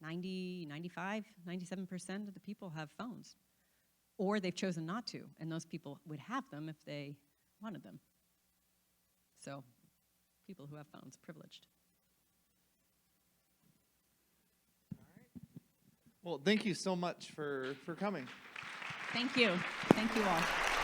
90, 95, 97% of the people have phones. Or they've chosen not to, and those people would have them if they wanted them. So people who have phones, privileged. Well, thank you so much for coming. Thank you. Thank you all.